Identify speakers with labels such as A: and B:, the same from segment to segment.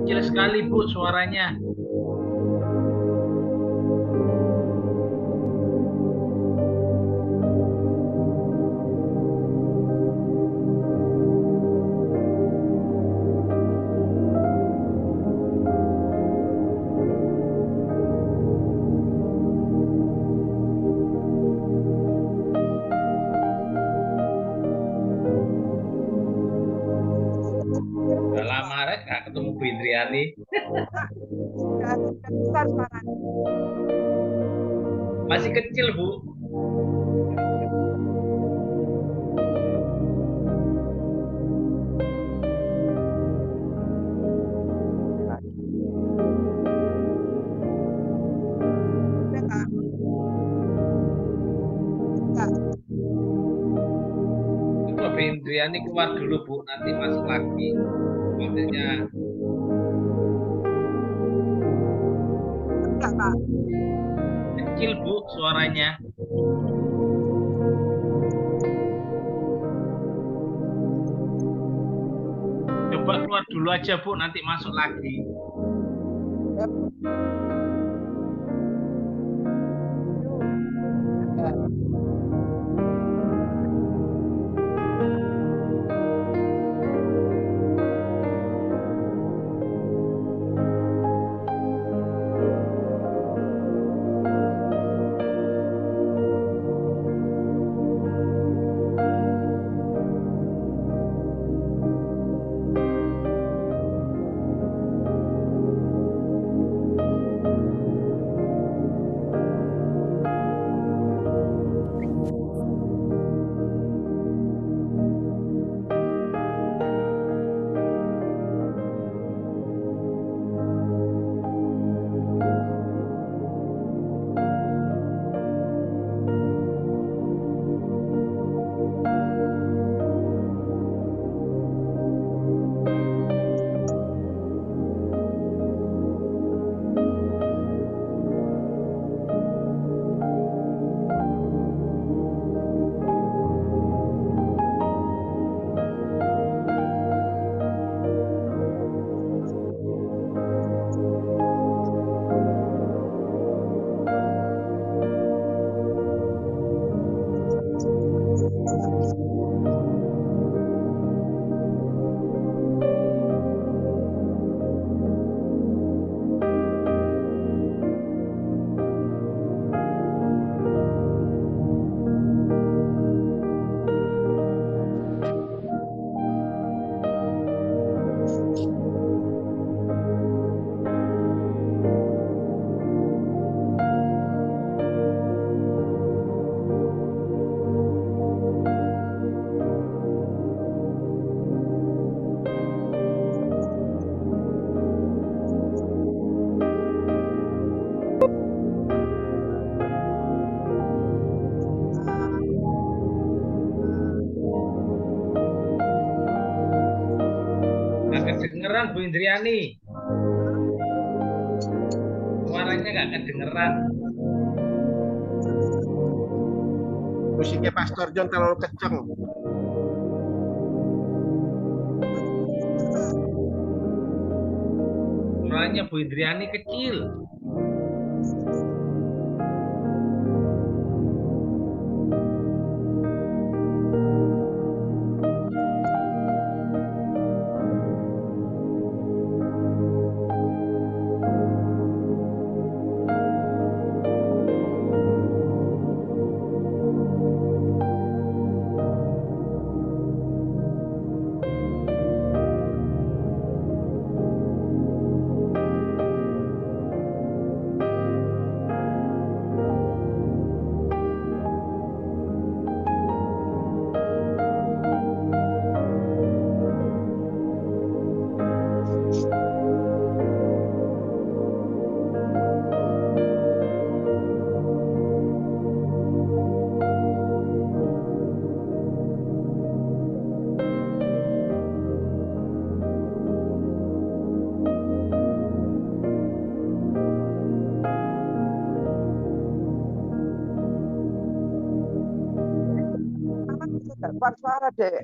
A: Kecil sekali, Bu, suaranya. Udah lama Rek nggak ketemu Bu Indriani.
B: Sudah besar suaranya.
A: Masih kecil, Bu.
B: Udah Kak. Kak.
A: Coba Bu Indriani keluar dulu, Bu. Nanti masuk lagi. Maksudnya
B: Enggak Kak.
A: kecil, Bu, suaranya. Coba keluar dulu aja, Bu. Nanti masuk lagi.
B: Ya. Ya.
A: Nggak kedengeran, Bu Indriani. Suaranya nggak kedengeran.
C: Musiknya Pastor John terlalu kenceng.
A: Suaranya Bu Indriani kecil.
B: Sudah keluar suara deh.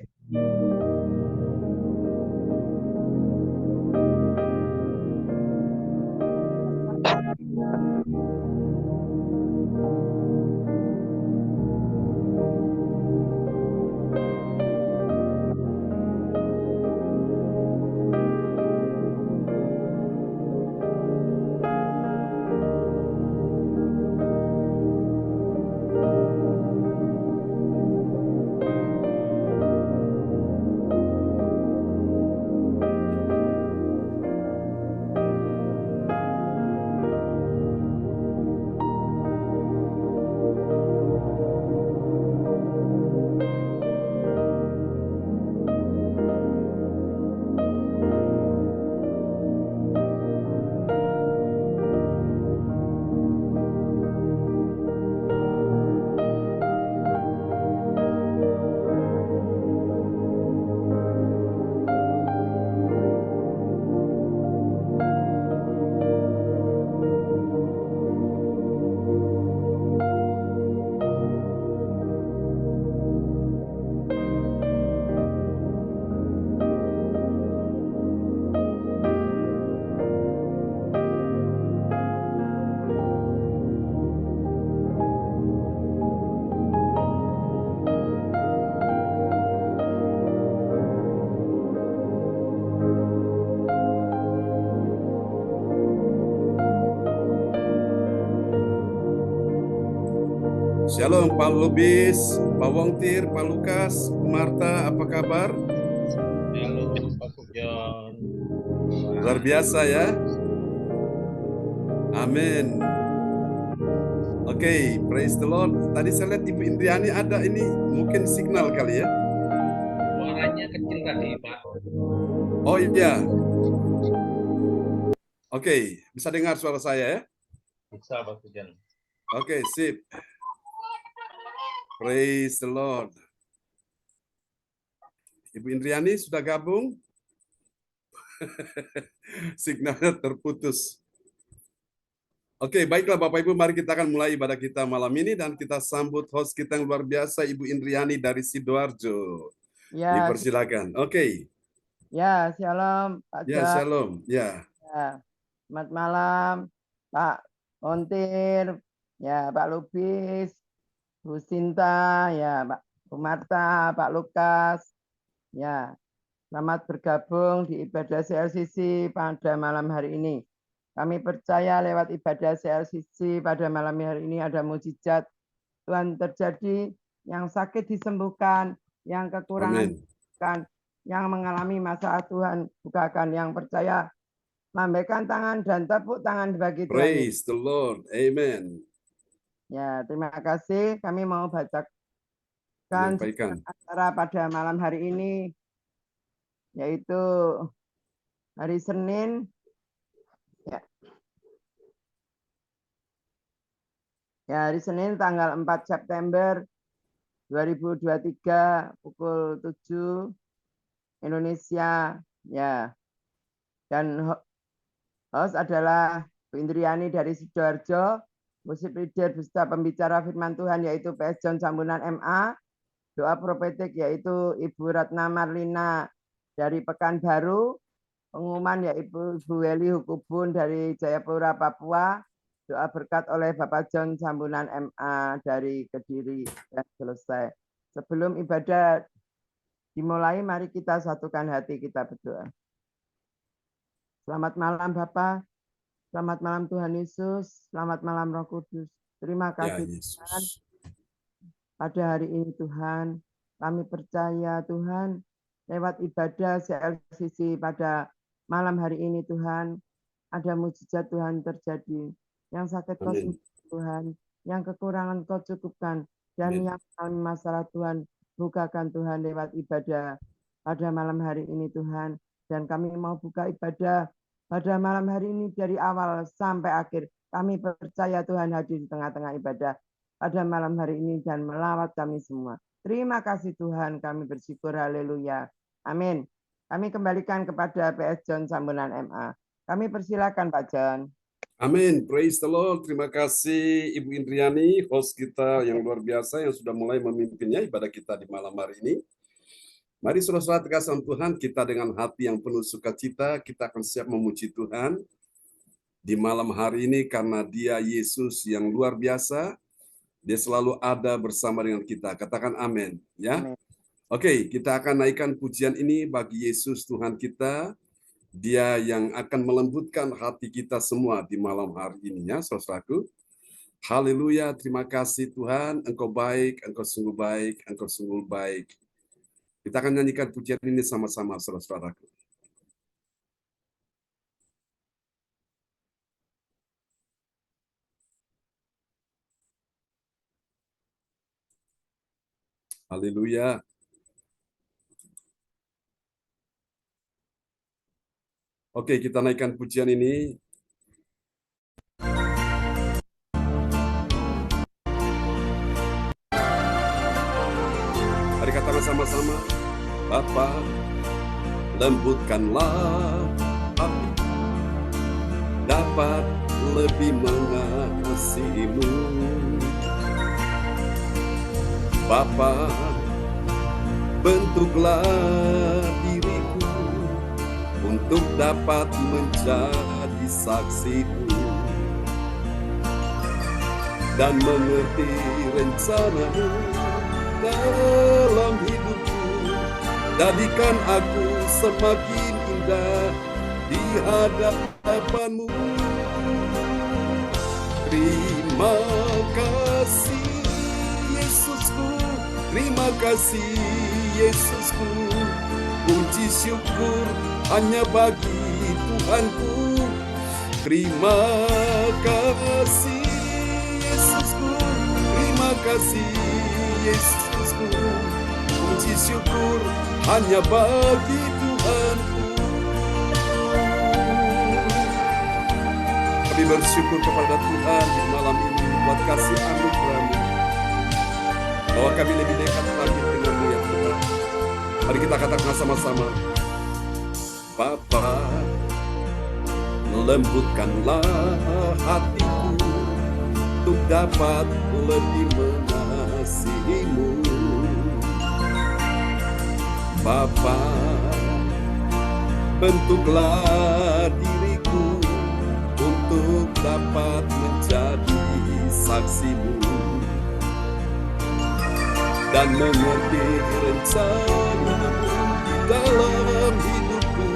D: Shalom Pak Lubis, Pak Wongtir, Pak Lukas, Marta, apa kabar?
A: Halo Pak Sugeng.
D: Luar biasa ya. Amin. Oke, praise the Lord. Tadi saya lihat Ibu Indriani ada ini, mungkin signal kali ya.
A: Suaranya kecil tadi Pak.
D: Oh iya. Oke, bisa dengar suara saya ya?
A: Bisa Pak Sugeng.
D: Oke, sip. Praise the Lord. Ibu Indriani sudah gabung? Signalnya terputus. Oke, baiklah Bapak Ibu, mari kita akan mulai ibadah kita malam ini dan kita sambut host kita yang luar biasa, Ibu Indriani dari Sidoarjo.
B: Ya,
D: Dipersilakan. Oke.
B: ya, shalom Pak
D: Ya,
B: Jan.
D: shalom. Ya.
B: Ya, selamat malam Pak Ontir, ya Pak Lubis, Bu Sinta, ya Pak Bu Marta, Pak Lukas. Ya, selamat bergabung di ibadah CLCC pada malam hari ini. Kami percaya lewat ibadah CLCC pada malam hari ini ada mukjizat Tuhan terjadi, yang sakit disembuhkan, yang kekurangan
D: Amin.
B: disembuhkan, yang mengalami masalah Tuhan bukakan, yang percaya lambaikan tangan dan tepuk tangan bagi Tuhan.
D: Praise the Lord. Amen.
B: Ya, terima kasih. Kami mau bacakan
D: Menyampaikan.
B: acara pada malam hari ini, yaitu hari Senin. Ya, hari Senin tanggal 4 September 2023 pukul 7 Indonesia. Ya, dan host adalah Bu Indriani dari Sidoarjo, musik leader beserta pembicara firman Tuhan yaitu PS John Sambunan MA, doa profetik yaitu Ibu Ratna Marlina dari Pekanbaru, pengumuman yaitu Ibu Weli Hukubun dari Jayapura, Papua, doa berkat oleh Bapak John Sambunan MA dari Kediri, dan selesai. Sebelum ibadah dimulai, mari kita satukan hati, kita berdoa. Selamat malam Bapak, selamat malam Tuhan Yesus, selamat malam Roh Kudus. Terima kasih Tuhan. Pada hari ini Tuhan, kami percaya Tuhan, lewat ibadah CLCC pada malam hari ini Tuhan, ada mukjizat Tuhan terjadi. Yang sakit Kau sembuhkan Tuhan, yang kekurangan Kau cukupkan, dan yang mengalami masalah Tuhan, bukakan Tuhan lewat ibadah pada malam hari ini Tuhan. Dan kami mau buka ibadah pada malam hari ini dari awal sampai akhir. Kami percaya Tuhan hadir di tengah-tengah ibadah pada malam hari ini dan melawat kami semua. Terima kasih Tuhan, kami bersyukur, haleluya. Amin. Kami kembalikan kepada PS John Sambunan MA. Kami persilakan Pak John.
D: Amin. Praise the Lord. Terima kasih Ibu Indriani, host kita yang luar biasa yang sudah mulai memimpinnya ibadah kita di malam hari ini. Mari saudara-saudara terkasih Tuhan, kita dengan hati yang penuh sukacita, kita akan siap memuji Tuhan. di malam hari ini karena Dia Yesus yang luar biasa. Dia selalu ada bersama dengan kita. Katakan amin, ya.
C: Amin.
D: Oke, kita akan naikkan pujian ini bagi Yesus Tuhan kita. Dia yang akan melembutkan hati kita semua di malam hari ini, ya, saudaraku. Haleluya, terima kasih Tuhan, Engkau baik, Engkau sungguh baik, Engkau sungguh baik. Kita akan nyanyikan pujian ini sama-sama, saudara-saudaraku. Haleluya. Oke, kita naikkan pujian ini. Mari katakan sama-sama. Bapa, lembutkanlah hati, dapat lebih mengasihi-Mu. Bapa, bentuklah diriku untuk dapat menjadi saksi-Mu dan mengerti rencana-Mu dalam hidupku. Jadikan aku semakin indah di hadapan-Mu. Terima kasih Yesusku, terima kasih Yesusku. Puji syukur hanya bagi Tuhanku. Terima kasih Yesusku, terima kasih Yesusku. Puji syukur hanya bagi Tuhanku. Kami bersyukur kepada Tuhan di malam ini buat kasih anugerah-Mu, bahwa kami lebih dekat lagi dengan-Mu ya Tuhan. Mari kita katakan sama-sama. Bapa, lembutkanlah hatiku untuk dapat lebih mengasihi-Mu. Bapa, bentuklah diriku untuk dapat menjadi saksi-Mu dan mengerti rencana-Mu di dalam hidupku.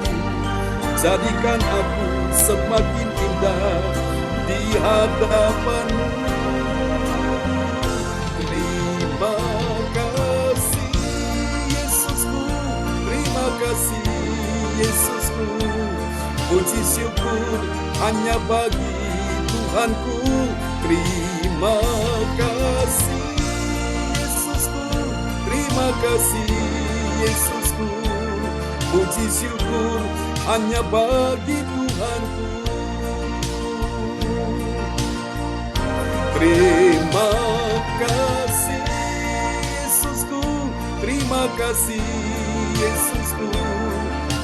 D: Jadikan aku semakin indah di hadapan-Mu. Terima kasih Yesusku, terima kasih Yesusku. Puji syukur hanya bagi Tuhanku. Terima kasih Yesusku, terima kasih Yesusku. Puji syukur hanya bagi Tuhanku. Terima kasih Yesusku, terima kasih Yesusku.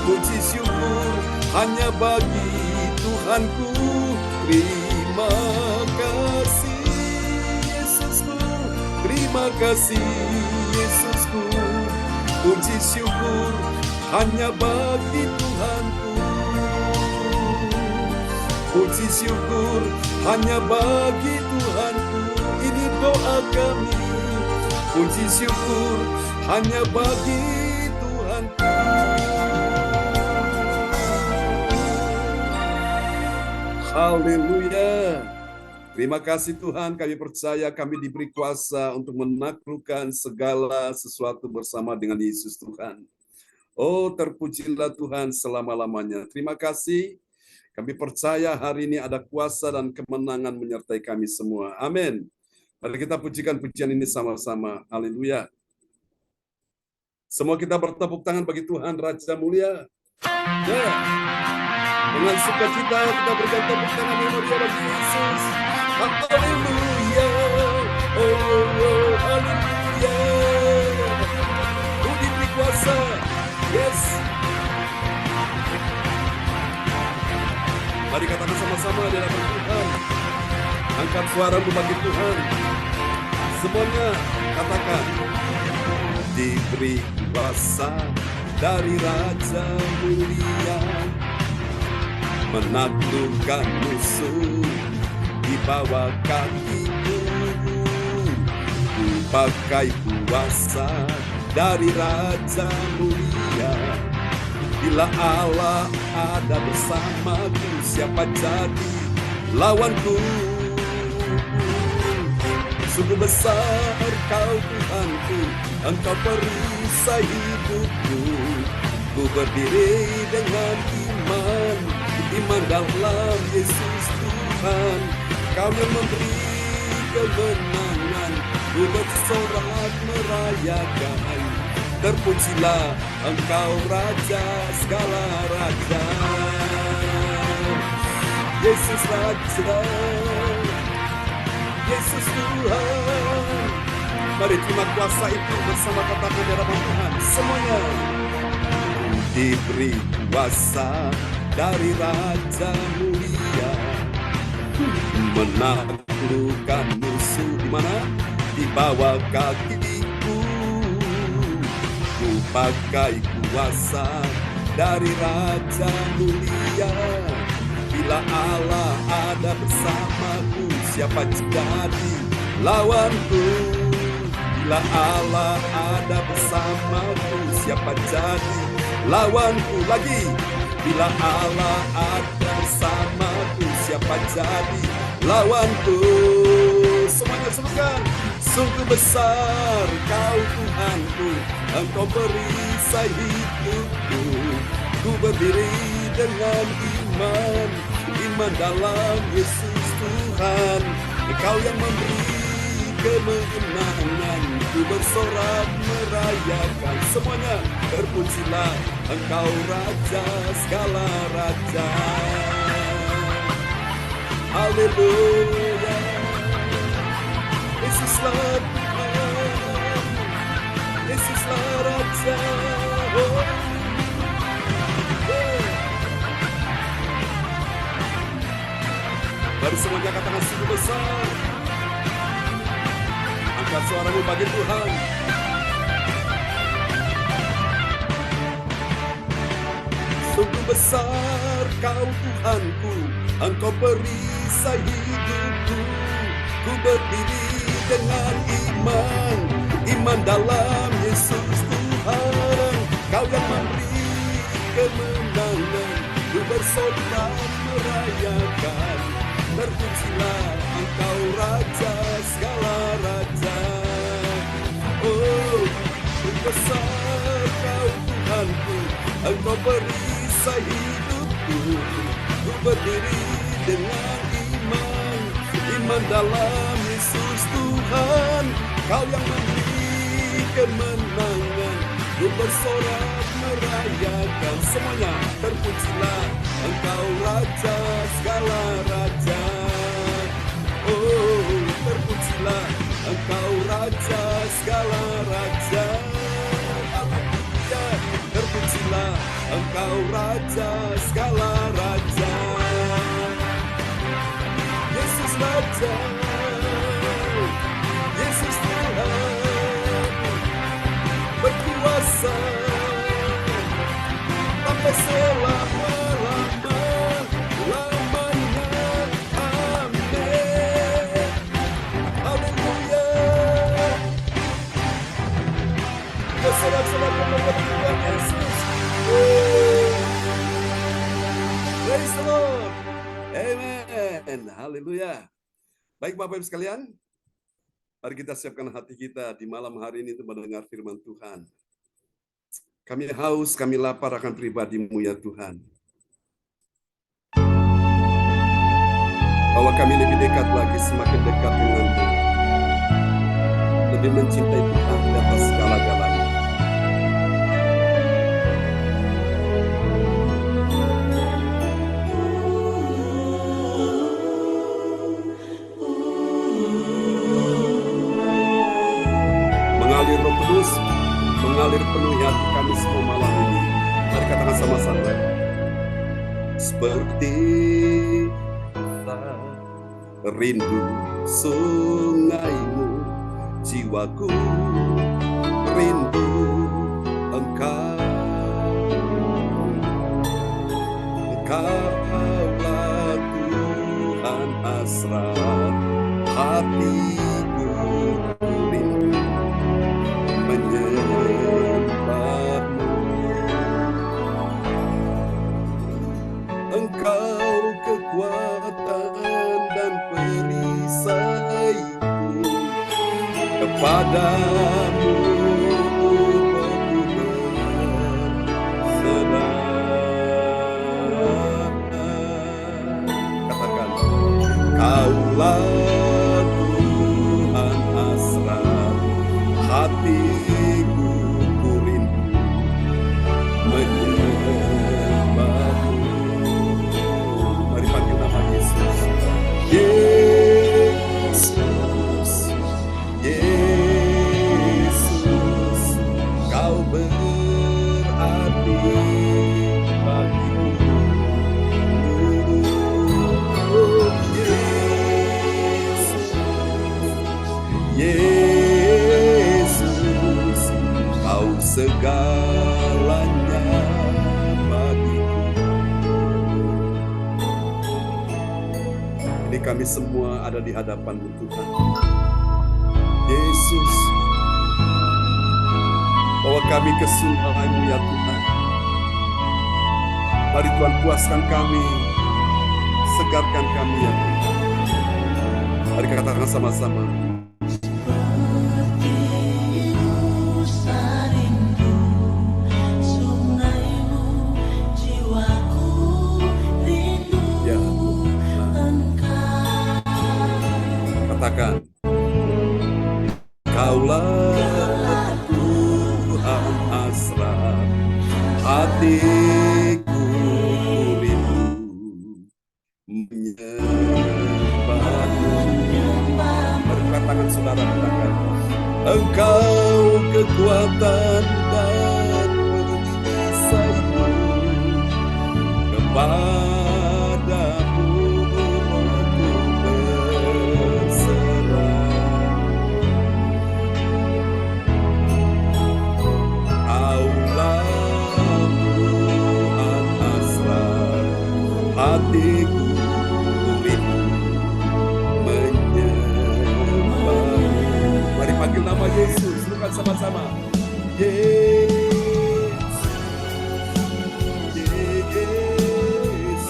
D: Puji syukur hanya bagi Tuhanku. Terima kasih Yesusku, terima kasih Yesusku. Puji syukur hanya bagi Tuhanku. Puji syukur hanya bagi Tuhanku. Ini doa kami. Puji syukur hanya bagi Tuhanku. Haleluya. Terima kasih Tuhan, kami percaya kami diberi kuasa untuk menaklukkan segala sesuatu bersama dengan Yesus Tuhan. Oh, terpujilah Tuhan selama-lamanya. Terima kasih. Kami percaya hari ini ada kuasa dan kemenangan menyertai kami semua. Amin. Mari kita pujikan pujian ini sama-sama. Haleluya. Semua kita bertepuk tangan bagi Tuhan Raja Mulia. Ya. Dengan sukacita kita berikan tepuk tangan yang mulia bagi Yesus. Haleluya. Oh, haleluya. Ku diberi kuasa. Yes. Mari katakan sama-sama di hadapan Tuhan. Angkat suaramu bagi Tuhan. Semuanya katakan. Diberi kuasa dari Raja Mulia. menaklukkan musuh di bawah kakiku. Ku pakai kuasa dari Raja Mulia. Bila Allah ada bersamaku, siapa jadi lawanku? Sungguh besar Kau Tuhanku, Engkau perisai hidupku. Ku berdiri dengan iman, iman dalam Yesus Tuhan. Kau yang memberi kemenangan, ku bersorak merayakan. Terpujilah Engkau Raja segala raja. Yesus Raja, Yesus Tuhan. Mari terima kuasa itu bersama katakan di hadapan Tuhan semuanya. Diberi kuasa dari Raja Mulia, menaklukkan musuh di mana? Di bawah kakiku. Ku pakai kuasa dari Raja Mulia. Bila Allah ada bersamaku, siapa jadi lawanku? Bila Allah ada bersamaku, siapa jadi lawanku? Lagi, bila Allah ada bersamaku, siapa jadi lawanku? Semuanya sebutkan. Sungguh besar Kau Tuhanku, Engkau perisai hidupku. Ku berdiri dengan iman, iman dalam Yesus Tuhan. Engkau yang memberi kemenangan, ku bersorak merayakan. Semuanya terpujilah Engkau Raja segala raja. Haleluya. Yesuslah Tuhan, Yesuslah Raja. Oh. Mari semuanya katakan sungguh besar. Angkat suaramu bagi Tuhan. Sungguh besar Kau Tuhanku, Engkau perisai hidupku. Ku berdiri dengan iman, iman dalam Yesus Tuhan. Kau yang memberi kemenangan, ku bersorak merayakan. Terpujilah Engkau Raja segala raja. Oh, besar Kau Tuhanku, Engkau perisai hidupku. Ku berdiri dengan iman, iman dalam Yesus Tuhan. Kau yang memberi kemenangan, ku bersorak merayakan. Semuanya terpujilah Engkau Raja segala raja. Oh, terpujilah Engkau Raja segala raja. Terpujilah Engkau Raja segala raja. Yesus Raja, Yesus Tuhan, berkuasa sampai selama-lamanya. Amin. Haleluya. Bersorak-sorak kepada Tuhan Yesus. Praise the Lord. Amen. Haleluya. Baik Bapak Ibu sekalian, mari kita siapkan hati kita di malam hari ini untuk mendengar firman Tuhan. Kami haus, kami lapar akan pribadi-Mu ya Tuhan. Bahwa kami lebih dekat lagi, semakin dekat dengan-Mu. Lebih mencintai Tuhan di atas segala-galanya. Mengalir Roh Kudus, mengalir penuhi hati kami semua malam ini. Mari katakan sama-sama. Seperti rindu sungai-Mu, jiwaku rindu Engkau. Engkau hatiku rindu menyembahmu. Engkau kekuatan dan perisaiku, kepadamu aku berserah. Katakan, Kaulah Tuhan hasrat hatiku, ku rindu menyembahmu. Mari panggil nama Yesus. Yesus, Yesus, Kau berarti bagiku. Yesus, Kau segalanya bagiku. Ini kami semua ada di hadapan-Mu Tuhan. Yesus, bawa kami ke surga-Mu ya Tuhan. Mari Tuhan puaskan kami, segarkan kami ya Tuhan. Mari kita katakan sama-sama. Katakan, Kaulah Tuhan hasrat hatiku, rindu menyembahmu. Mari tangan saudara, katakan, Engkau kekuatan dan perisaiku, kepadamu hatiku rindu menyembahmu. Mari panggil nama Yesus, serukan sama-sama. Yesus, Yesus,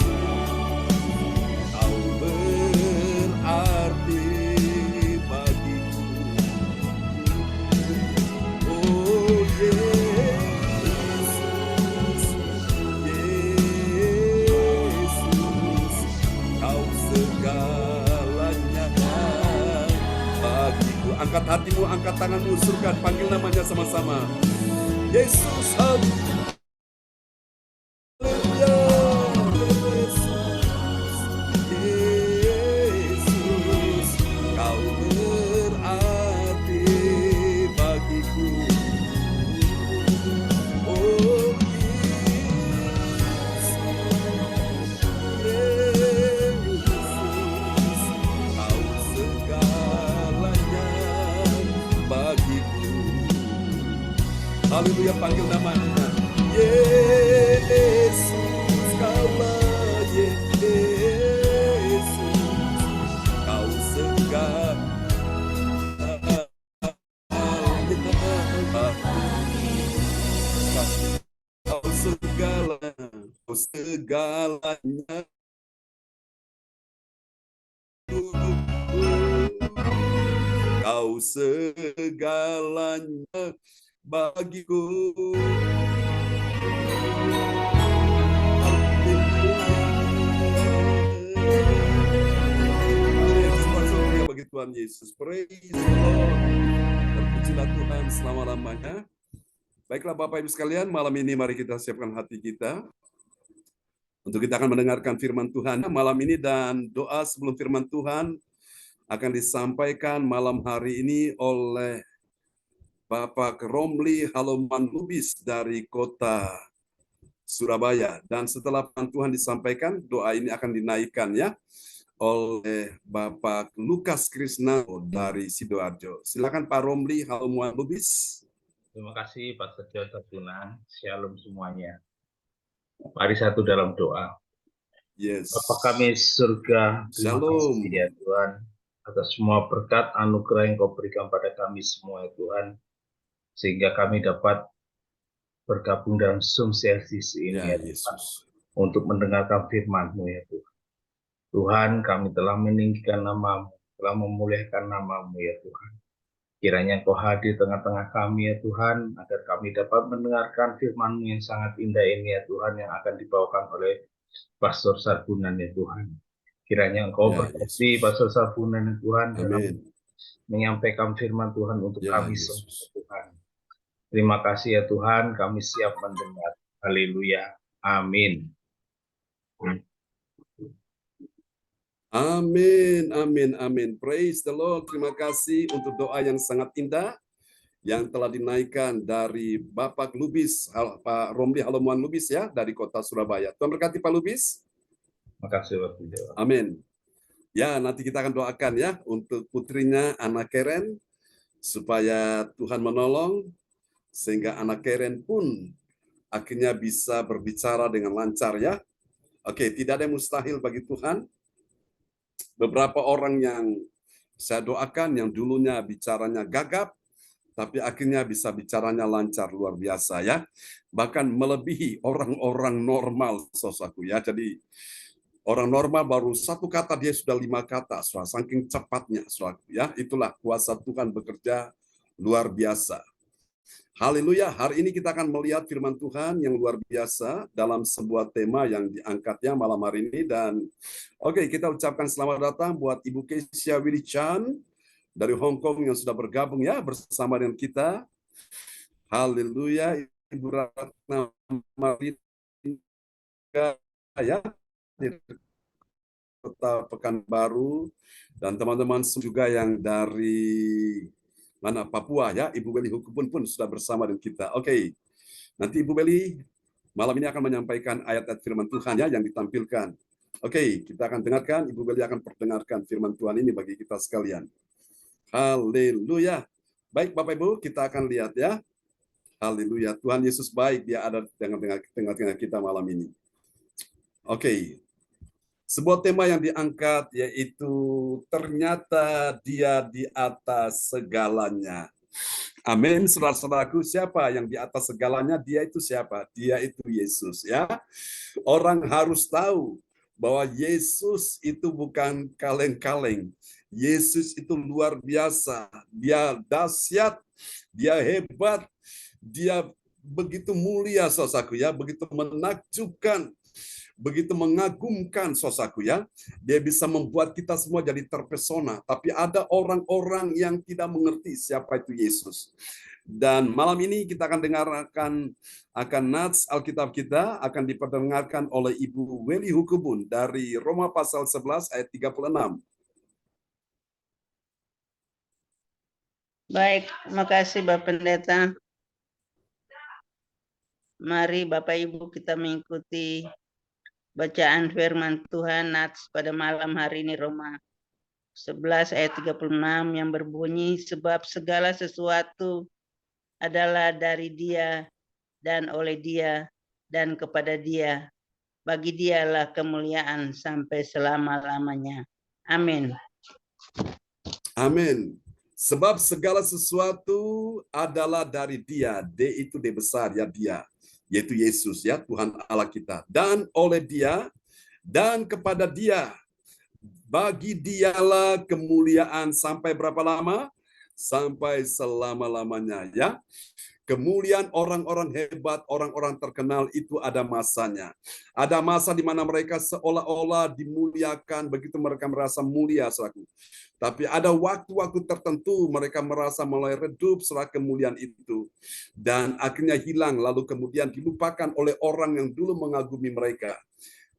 D: Kau berarti bagiku. Oh Yesus, segalanya bagiku. Angkat hatimu, angkat tanganmu, surga, panggil namanya sama-sama. Yesus, haleluya. Yesus, Kau berarti bagiku. Oh haleluya, panggil namanya. Yesus, Kaulah Yesus, Kau segalanya, Kau segalanya. Kau segalanya bagiku. Bagi Tuhan Yesus, praise the Lord. Terpujilah Tuhan selama-lamanya. Baiklah Bapak Ibu sekalian, malam ini mari kita siapkan hati kita untuk kita akan mendengarkan firman Tuhan malam ini, dan doa sebelum firman Tuhan akan disampaikan malam hari ini oleh Bapak Romli Haloman Lubis dari kota Surabaya. Dan setelah firman Tuhan disampaikan, doa ini akan dinaikkan ya oleh Bapak Lukas Krisna dari Sidoarjo. Silakan Pak Romli Haloman Lubis.
A: Terima kasih Pak Sejo Terjuna. Shalom semuanya. Mari satu dalam doa.
D: Yes.
A: Bapa kami surga, terima
D: Shalom.
A: kasih ya Tuhan. atas semua berkat anugerah yang Kau berikan pada kami semua ya Tuhan, sehingga kami dapat bergabung dalam Zoom sesi ini
D: Ya
A: ya Tuhan,
D: Yesus.
A: untuk mendengarkan firman-Mu ya Tuhan. Tuhan, kami telah meninggikan nama-Mu, telah memuliakan nama-Mu ya Tuhan. Kiranya Engkau hadir tengah-tengah kami ya Tuhan, agar kami dapat mendengarkan firman-Mu yang sangat indah ini ya Tuhan, yang akan dibawakan oleh Pastor Sarbunan ya Tuhan. Kiranya Engkau
D: Ya
A: berkati
D: Yesus.
A: Pastor Sarbunan ya Tuhan dalam
D: Amin.
A: menyampaikan firman Tuhan untuk
D: Ya
A: kami semua
D: Yesus.
A: ya Tuhan. Terima kasih ya Tuhan, kami siap mendengar. Haleluya. Amin.
D: Amin, amin, amin. Praise the Lord. Terima kasih untuk doa yang sangat indah yang telah dinaikkan dari Bapak Lubis, Pak Romli Halomuan Lubis ya, dari kota Surabaya. Tuhan berkati Pak Lubis.
A: Terima kasih Bapak.
D: Amin. Ya, nanti kita akan doakan ya untuk putrinya Anna Keren, supaya Tuhan menolong, sehingga Anna Keren pun akhirnya bisa berbicara dengan lancar ya. Oke, tidak ada yang mustahil bagi Tuhan. Beberapa orang yang saya doakan yang dulunya bicaranya gagap, tapi akhirnya bisa bicaranya lancar, luar biasa ya. Bahkan melebihi orang-orang normal, saudaraku ya. Jadi orang normal baru satu kata dia sudah 5 kata, saudara. Saking cepatnya, saudaraku ya. Itulah kuasa Tuhan bekerja luar biasa. Haleluya, hari ini kita akan melihat firman Tuhan yang luar biasa dalam sebuah tema yang diangkatnya malam hari ini. Dan oke, kita ucapkan selamat datang buat Ibu Kesia Willy Chan dari Hong Kong yang sudah bergabung ya bersama dengan kita. Haleluya, Ibu Ratna Marika ya di Kota Pekanbaru, dan teman-teman juga yang dari mana Papua ya, Ibu Beli Hukubun pun sudah bersama dengan kita. Oke, nanti Ibu Beli malam ini akan menyampaikan ayat-ayat firman Tuhan ya yang ditampilkan. Oke, kita akan dengarkan, Ibu Beli akan perdengarkan firman Tuhan ini bagi kita sekalian. Haleluya. Baik Bapak Ibu, kita akan lihat ya. Haleluya, Tuhan Yesus baik, Dia ada dengan tengah-tengah kita malam ini. Oke, sebuah tema yang diangkat yaitu ternyata Dia di atas segalanya. Amin, saudara-saudaraku, siapa yang di atas segalanya? Dia itu siapa? Dia itu Yesus ya. Orang harus tahu bahwa Yesus itu bukan kaleng-kaleng. Yesus itu luar biasa. Dia dahsyat, dia hebat, dia begitu mulia, saudaraku ya, begitu menakjubkan, begitu mengagumkan, saudaraku ya. Dia bisa membuat kita semua jadi terpesona. Tapi ada orang-orang yang tidak mengerti siapa itu Yesus. Dan malam ini kita akan dengarkan akan nats Alkitab kita akan diperdengarkan oleh Ibu Weli Hukubun dari Roma pasal 11 ayat 36.
E: Baik, terima kasih Bapak Pendeta. Mari Bapak Ibu kita mengikuti bacaan firman Tuhan nats pada malam hari ini, Roma 11 ayat 36 yang berbunyi, sebab segala sesuatu adalah dari Dia dan oleh Dia dan kepada Dia. Bagi Dialah kemuliaan sampai selama-lamanya. Amin.
D: Amin. Sebab segala sesuatu adalah dari Dia. D itu D besar ya, Dia, yaitu Yesus ya, Tuhan Allah kita. Dan oleh Dia dan kepada Dia. Bagi Dialah kemuliaan sampai berapa lama? Sampai selama-lamanya ya. Kemuliaan orang-orang hebat, orang-orang terkenal itu ada masanya. Ada masa di mana mereka seolah-olah dimuliakan, begitu mereka merasa mulia, saudaraku. Tapi ada waktu-waktu tertentu mereka merasa mulai redup setelah kemuliaan itu. Dan akhirnya hilang, lalu kemudian dilupakan oleh orang yang dulu mengagumi mereka.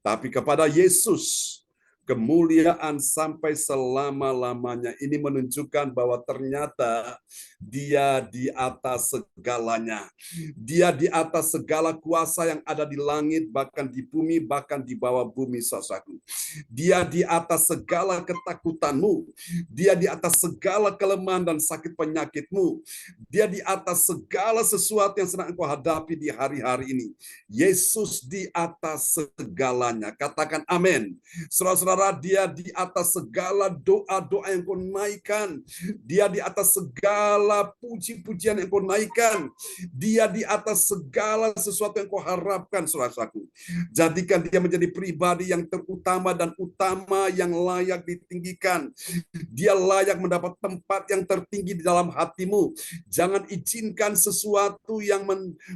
D: Tapi kepada Yesus, kemuliaan sampai selama-lamanya. Ini menunjukkan bahwa ternyata Dia di atas segalanya. Dia di atas segala kuasa yang ada di langit, bahkan di bumi, bahkan di bawah bumi, saudaraku. Dia di atas segala ketakutanmu. Dia di atas segala kelemahan dan sakit penyakitmu. Dia di atas segala sesuatu yang sedang engkau hadapi di hari-hari ini. Yesus di atas segalanya. Katakan amin. Saudara-saudara, Saudara, dia di atas segala doa-doa yang kau naikkan. Dia di atas segala puji-pujian yang kau naikkan. Dia di atas segala sesuatu yang kau harapkan, saudaraku. Jadikan dia menjadi pribadi yang terutama dan utama yang layak ditinggikan. Dia layak mendapat tempat yang tertinggi di dalam hatimu. Jangan izinkan sesuatu yang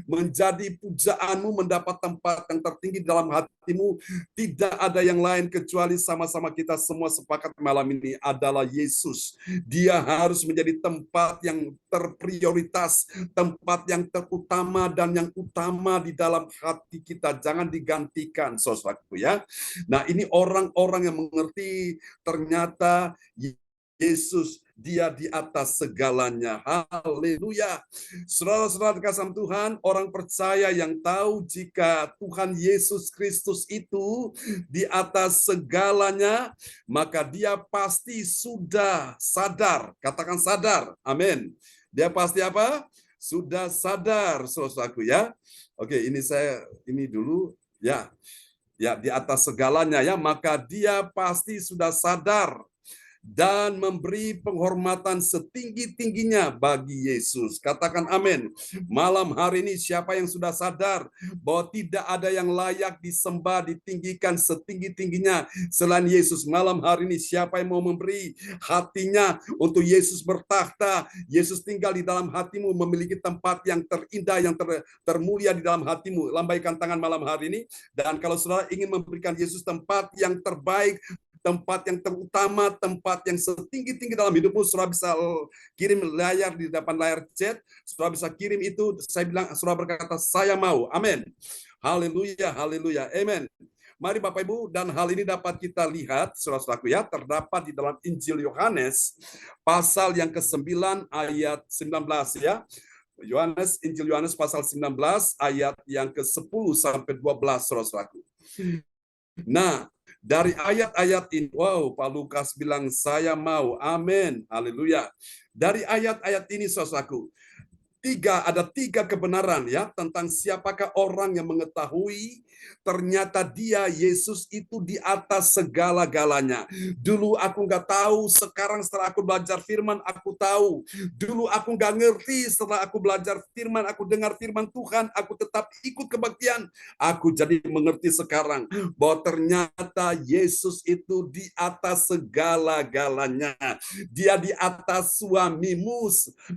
D: menjadi pujaanmu mendapat tempat yang tertinggi di dalam hatimu. Tidak ada yang lain kecuali sama-sama kita semua sepakat malam ini adalah Yesus. Dia harus menjadi tempat yang terprioritas, tempat yang terutama dan yang utama di dalam hati kita. Jangan digantikan, saudaraku ya. Nah, ini orang-orang yang mengerti ternyata Yesus, dia di atas segalanya. Haleluya. Saudara-saudara kasih Tuhan, orang percaya yang tahu jika Tuhan Yesus Kristus itu di atas segalanya, maka dia pasti sudah sadar. Katakan sadar. Amin. Dia pasti apa? Sudah sadar, saudaraku ya. Oke, ini dulu ya. Ya, di atas segalanya ya, maka dia pasti sudah sadar dan memberi penghormatan setinggi-tingginya bagi Yesus. Katakan amin. Malam hari ini siapa yang sudah sadar bahwa tidak ada yang layak disembah, ditinggikan setinggi-tingginya selain Yesus. Malam hari ini siapa yang mau memberi hatinya untuk Yesus bertakhta, Yesus tinggal di dalam hatimu, memiliki tempat yang terindah, yang termulia di dalam hatimu. Lambaikan tangan malam hari ini. Dan kalau saudara ingin memberikan Yesus tempat yang terbaik, tempat yang terutama, tempat yang setinggi-tinggi dalam hidupmu, saudara bisa kirim layar di depan layar chat, saudara bisa kirim itu, saya bilang, saudara berkata, saya mau, amin. Haleluya, haleluya, amin. Mari Bapak Ibu, dan hal ini dapat kita lihat, saudara-saudaraku ya, terdapat di dalam Injil Yohanes, pasal yang ke-9 ayat 19 ya. Injil Yohanes pasal 19 ayat yang ke-10 sampai 12, saudara-saudaraku. Nah, dari ayat-ayat ini, wow, Pak Lukas bilang, saya mau, amin, haleluya. Dari ayat-ayat ini, saudaraku, ada tiga kebenaran ya tentang siapakah orang yang mengetahui ternyata dia Yesus itu di atas segala-galanya. Dulu aku nggak tahu, sekarang setelah aku belajar firman aku tahu. Dulu aku nggak ngerti, setelah aku belajar firman, aku dengar firman Tuhan, aku tetap ikut kebaktian. Aku jadi mengerti sekarang bahwa ternyata Yesus itu di atas segala-galanya. Dia di atas suamimu,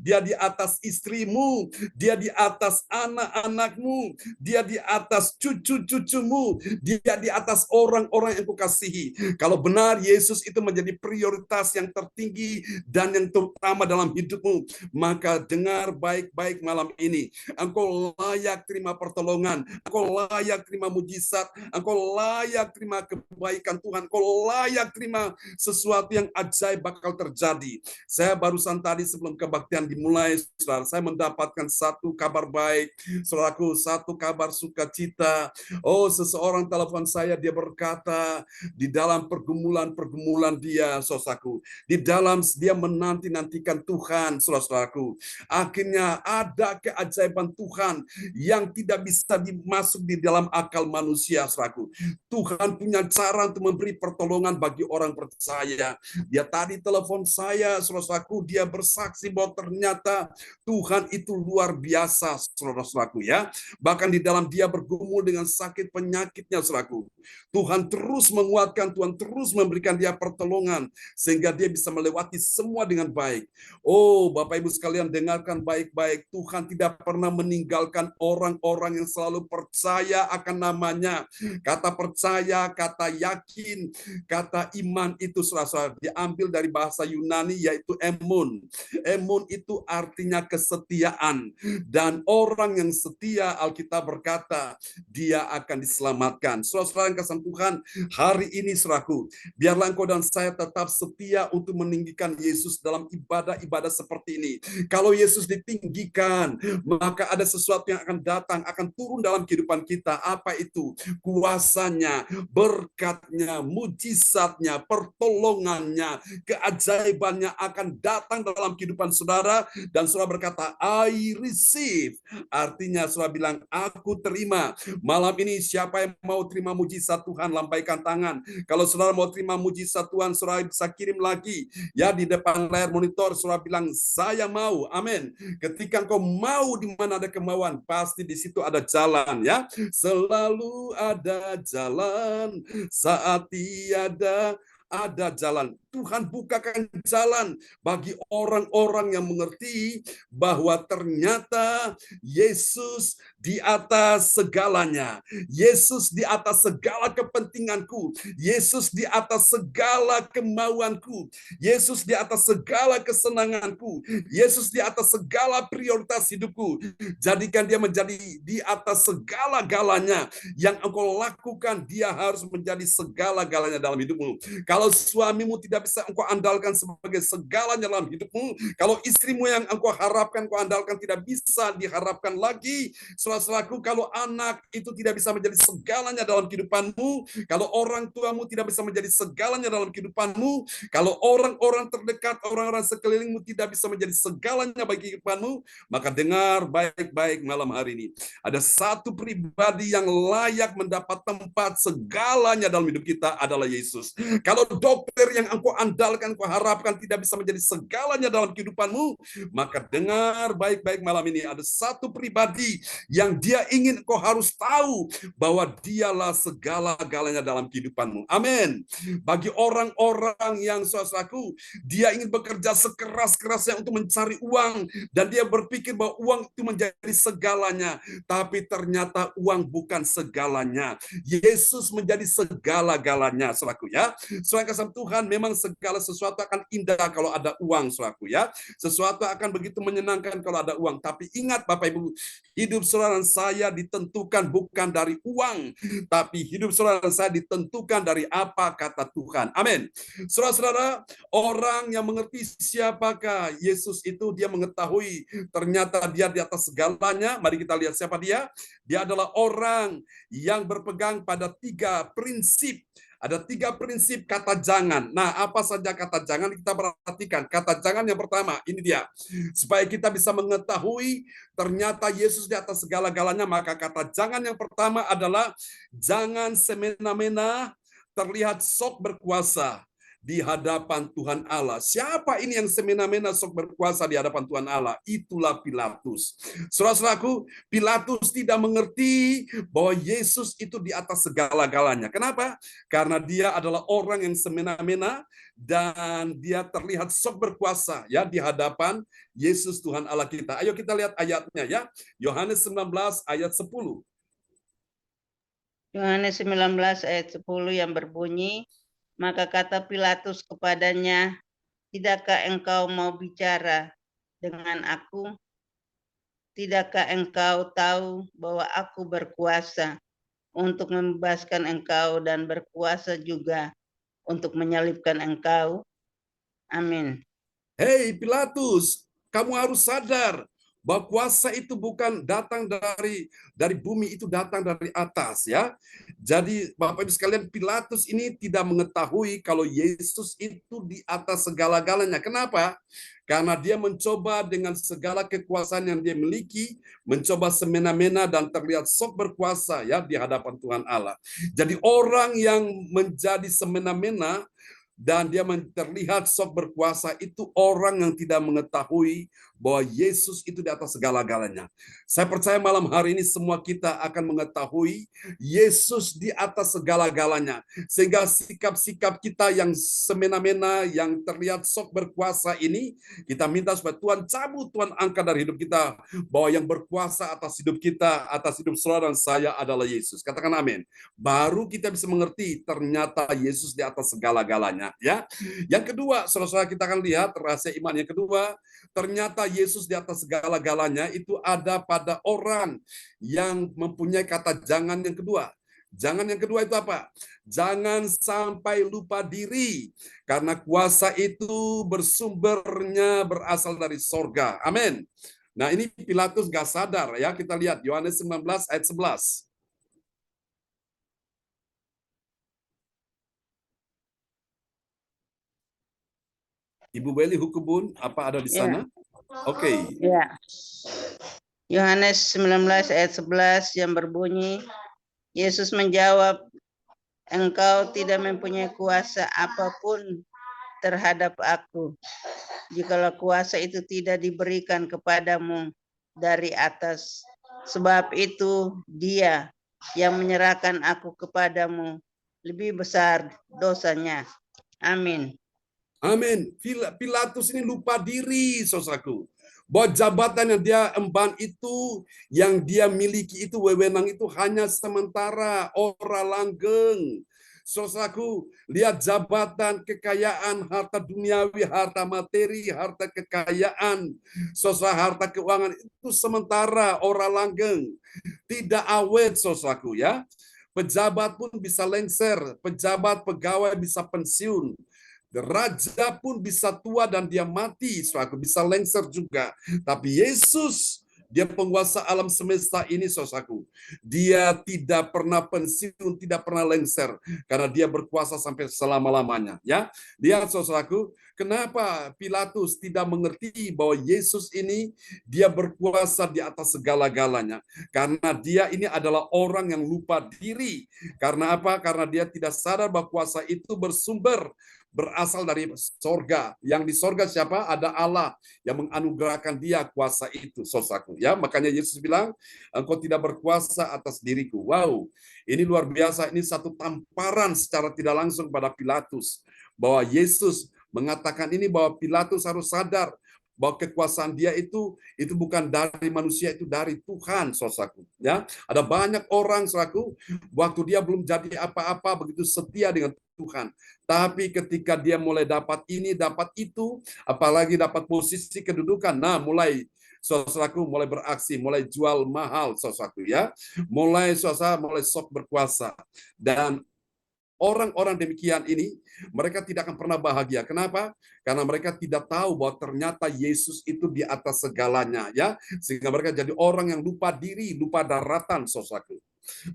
D: dia di atas istrimu, dia di atas anak-anakmu, dia di atas cucu-cucumu, dia di atas orang-orang yang kau kasihi. Kalau benar Yesus itu menjadi prioritas yang tertinggi dan yang terutama dalam hidupmu, maka dengar baik-baik malam ini. Engkau layak terima pertolongan, engkau layak terima mujizat, engkau layak terima kebaikan Tuhan, engkau layak terima sesuatu yang ajaib bakal terjadi. Saya barusan tadi sebelum kebaktian dimulai, saudara, saya mendapatkan satu kabar baik, saudaraku, satu kabar sukacita. Oh, seseorang telepon saya, dia berkata, di dalam pergumulan dia, saudaraku, di dalam dia menanti-nantikan Tuhan, saudaraku, akhirnya ada keajaiban Tuhan yang tidak bisa dimasuk di dalam akal manusia, saudaraku. Tuhan punya cara untuk memberi pertolongan bagi orang percaya. Dia tadi telepon saya, saudaraku, dia bersaksi bahwa ternyata Tuhan itu luar biasa, saudaraku ya. Bahkan di dalam dia bergumul dengan sakit penyakitnya, saudaraku, Tuhan terus menguatkan, Tuhan terus memberikan dia pertolongan sehingga dia bisa melewati semua dengan baik. Oh, Bapak Ibu sekalian, dengarkan baik-baik. Tuhan tidak pernah meninggalkan orang-orang yang selalu percaya akan namanya. Kata percaya, kata yakin, kata iman itu saudara diambil dari bahasa Yunani yaitu emun. Emun itu artinya kesetiaan. Dan orang yang setia, Alkitab berkata, dia akan diselamatkan. Saudara-saudara yang kasih Tuhan, hari ini saudaraku, biarlah engkau dan saya tetap setia untuk meninggikan Yesus dalam ibadah-ibadah seperti ini. Kalau Yesus ditinggikan, maka ada sesuatu yang akan datang, akan turun dalam kehidupan kita. Apa itu? Kuasanya, berkatnya, mujizatnya, pertolongannya, keajaibannya akan datang dalam kehidupan saudara, dan saudara berkata, I receive. Artinya saudara bilang, aku terima. Malam ini siapa yang mau terima mujizat Tuhan, lambaikan tangan. Kalau saudara mau terima mujizat Tuhan, saudara bisa kirim lagi. Ya, di depan layar monitor, saudara bilang, saya mau. Amin. Ketika engkau mau di mana ada kemauan, pasti di situ ada jalan, ya. Selalu ada jalan saat tiada ada jalan. Tuhan bukakan jalan bagi orang-orang yang mengerti bahwa ternyata Yesus di atas segalanya. Yesus di atas segala kepentinganku. Yesus di atas segala kemauanku. Yesus di atas segala kesenanganku. Yesus di atas segala prioritas hidupku. Jadikan dia menjadi di atas segala-galanya. Yang engkau lakukan, dia harus menjadi segala-galanya dalam hidupmu. Kalau suamimu tidak bisa engkau andalkan sebagai segalanya dalam hidupmu, kalau istrimu yang engkau harapkan, engkau andalkan tidak bisa diharapkan lagi, saudara-saudaraku, kalau anak itu tidak bisa menjadi segalanya dalam kehidupanmu, kalau orang tuamu tidak bisa menjadi segalanya dalam kehidupanmu, kalau orang-orang terdekat, orang-orang sekelilingmu tidak bisa menjadi segalanya bagi kehidupanmu, maka dengar baik-baik malam hari ini. Ada satu pribadi yang layak mendapat tempat segalanya dalam hidup kita adalah Yesus. Kalau dokter yang engkau andalkan, engkau harapkan tidak bisa menjadi segalanya dalam kehidupanmu, maka dengar baik-baik malam ini. Ada satu pribadi yang dia ingin engkau harus tahu bahwa dialah segala-galanya dalam kehidupanmu. Amin. Bagi orang-orang yang saudaraku, dia ingin bekerja sekeras-kerasnya untuk mencari uang, dan dia berpikir bahwa uang itu menjadi segalanya, tapi ternyata uang bukan segalanya. Yesus menjadi segala-galanya, saudaraku, ya. Saudara kasih Tuhan, memang segala sesuatu akan indah kalau ada uang, saudaraku, ya. Sesuatu akan begitu menyenangkan kalau ada uang. Tapi ingat Bapak Ibu, hidup saudara dan saya ditentukan bukan dari uang, tapi hidup saudara dan saya ditentukan dari apa kata Tuhan. Amin. Saudara-saudara, orang yang mengerti siapakah Yesus itu, dia mengetahui ternyata dia di atas segalanya. Mari kita lihat siapa dia. Dia adalah orang yang berpegang pada 3 prinsip. Ada 3 prinsip kata jangan. Nah, apa saja kata jangan kita perhatikan. Kata jangan yang pertama, ini dia. Supaya kita bisa mengetahui ternyata Yesus di atas segala-galanya, maka kata jangan yang pertama adalah jangan semena-mena terlihat sok berkuasa di hadapan Tuhan Allah. Siapa ini yang semena-mena sok berkuasa di hadapan Tuhan Allah? Itulah Pilatus. Saudara-saudaraku, Pilatus tidak mengerti bahwa Yesus itu di atas segala-galanya. Kenapa? Karena dia adalah orang yang semena-mena dan dia terlihat sok berkuasa ya di hadapan Yesus Tuhan Allah kita. Ayo kita lihat ayatnya ya. Yohanes 19 ayat 10.
E: Yohanes 19 ayat 10 yang berbunyi, maka kata Pilatus kepadanya, tidakkah engkau mau bicara dengan aku? Tidakkah engkau tahu bahwa aku berkuasa untuk membebaskan engkau dan berkuasa juga untuk menyalibkan engkau? Amin.
D: Hei Pilatus, kamu harus sadar bahwa kuasa itu bukan datang dari bumi, itu datang dari atas ya. Jadi Bapak Ibu sekalian, Pilatus ini tidak mengetahui kalau Yesus itu di atas segala-galanya. Kenapa? Karena dia mencoba dengan segala kekuasaan yang dia miliki, mencoba semena-mena dan terlihat sok berkuasa ya di hadapan Tuhan Allah. Jadi orang yang menjadi semena-mena dan dia terlihat sok berkuasa, itu orang yang tidak mengetahui bahwa Yesus itu di atas segala-galanya. Saya percaya malam hari ini semua kita akan mengetahui Yesus di atas segala-galanya. Sehingga sikap-sikap kita yang semena-mena, yang terlihat sok berkuasa ini, kita minta supaya Tuhan cabut, Tuhan angkat dari hidup kita, bahwa yang berkuasa atas hidup kita, atas hidup saudara dan saya adalah Yesus. Katakan amin. Baru kita bisa mengerti ternyata Yesus di atas segala-galanya. Ya. Yang kedua, saudara-saudara, kita akan lihat rahasia iman yang kedua, ternyata Yesus di atas segala-galanya itu ada pada orang yang mempunyai kata jangan yang kedua. Jangan yang kedua itu apa? Jangan sampai lupa diri, karena kuasa itu bersumbernya berasal dari sorga. Amin. Nah, ini Pilatus gak sadar ya. Kita lihat Yohanes 19 ayat 11. Ibu Beli Hukubun, apa ada di sana? Oke.
E: Ya. Yohanes 19 ayat 11 yang berbunyi, Yesus menjawab, engkau tidak mempunyai kuasa apapun terhadap aku, jikalau kuasa itu tidak diberikan kepadamu dari atas. Sebab itu Dia yang menyerahkan aku kepadamu lebih besar dosanya. Amin.
D: Amin. Pilatus ini lupa diri, saudaraku. Bahwa jabatan yang dia emban itu, yang dia miliki itu, wewenang itu hanya sementara, ora langgeng. Saudaraku, lihat jabatan, kekayaan, harta duniawi, harta materi, harta kekayaan, saudara, harta keuangan itu sementara, ora langgeng. Tidak awet, saudaraku ya. Pejabat pun bisa lengser, pejabat pegawai bisa pensiun. Raja pun bisa tua dan dia mati, saudaraku, bisa lengser juga. Tapi Yesus, dia penguasa alam semesta ini, saudaraku. Dia tidak pernah pensiun, tidak pernah lengser, karena dia berkuasa sampai selama-lamanya. Ya, lihat saudaraku, kenapa Pilatus tidak mengerti bahwa Yesus ini dia berkuasa di atas segala-galanya? Karena dia ini adalah orang yang lupa diri. Karena apa? Karena dia tidak sadar bahwa kuasa itu berasal dari sorga. Yang di sorga siapa? Ada Allah yang menganugerahkan dia kuasa itu, saudaraku. Ya, makanya Yesus bilang, engkau tidak berkuasa atas diriku. Wow, ini luar biasa. Ini satu tamparan secara tidak langsung pada Pilatus, bahwa Yesus mengatakan ini, bahwa Pilatus harus sadar bahwa kekuasaan dia itu bukan dari manusia, itu dari Tuhan, saudaraku. Ya, ada banyak orang, saudaraku, waktu dia belum jadi apa-apa begitu setia dengan Tuhan. Tapi ketika dia mulai dapat ini, dapat itu, apalagi dapat posisi kedudukan, nah mulai saudaraku mulai beraksi, mulai jual mahal, saudaraku ya. Mulai sok berkuasa. Dan orang-orang demikian ini, mereka tidak akan pernah bahagia. Kenapa? Karena mereka tidak tahu bahwa ternyata Yesus itu di atas segalanya, ya. Sehingga mereka jadi orang yang lupa diri, lupa daratan, saudaraku.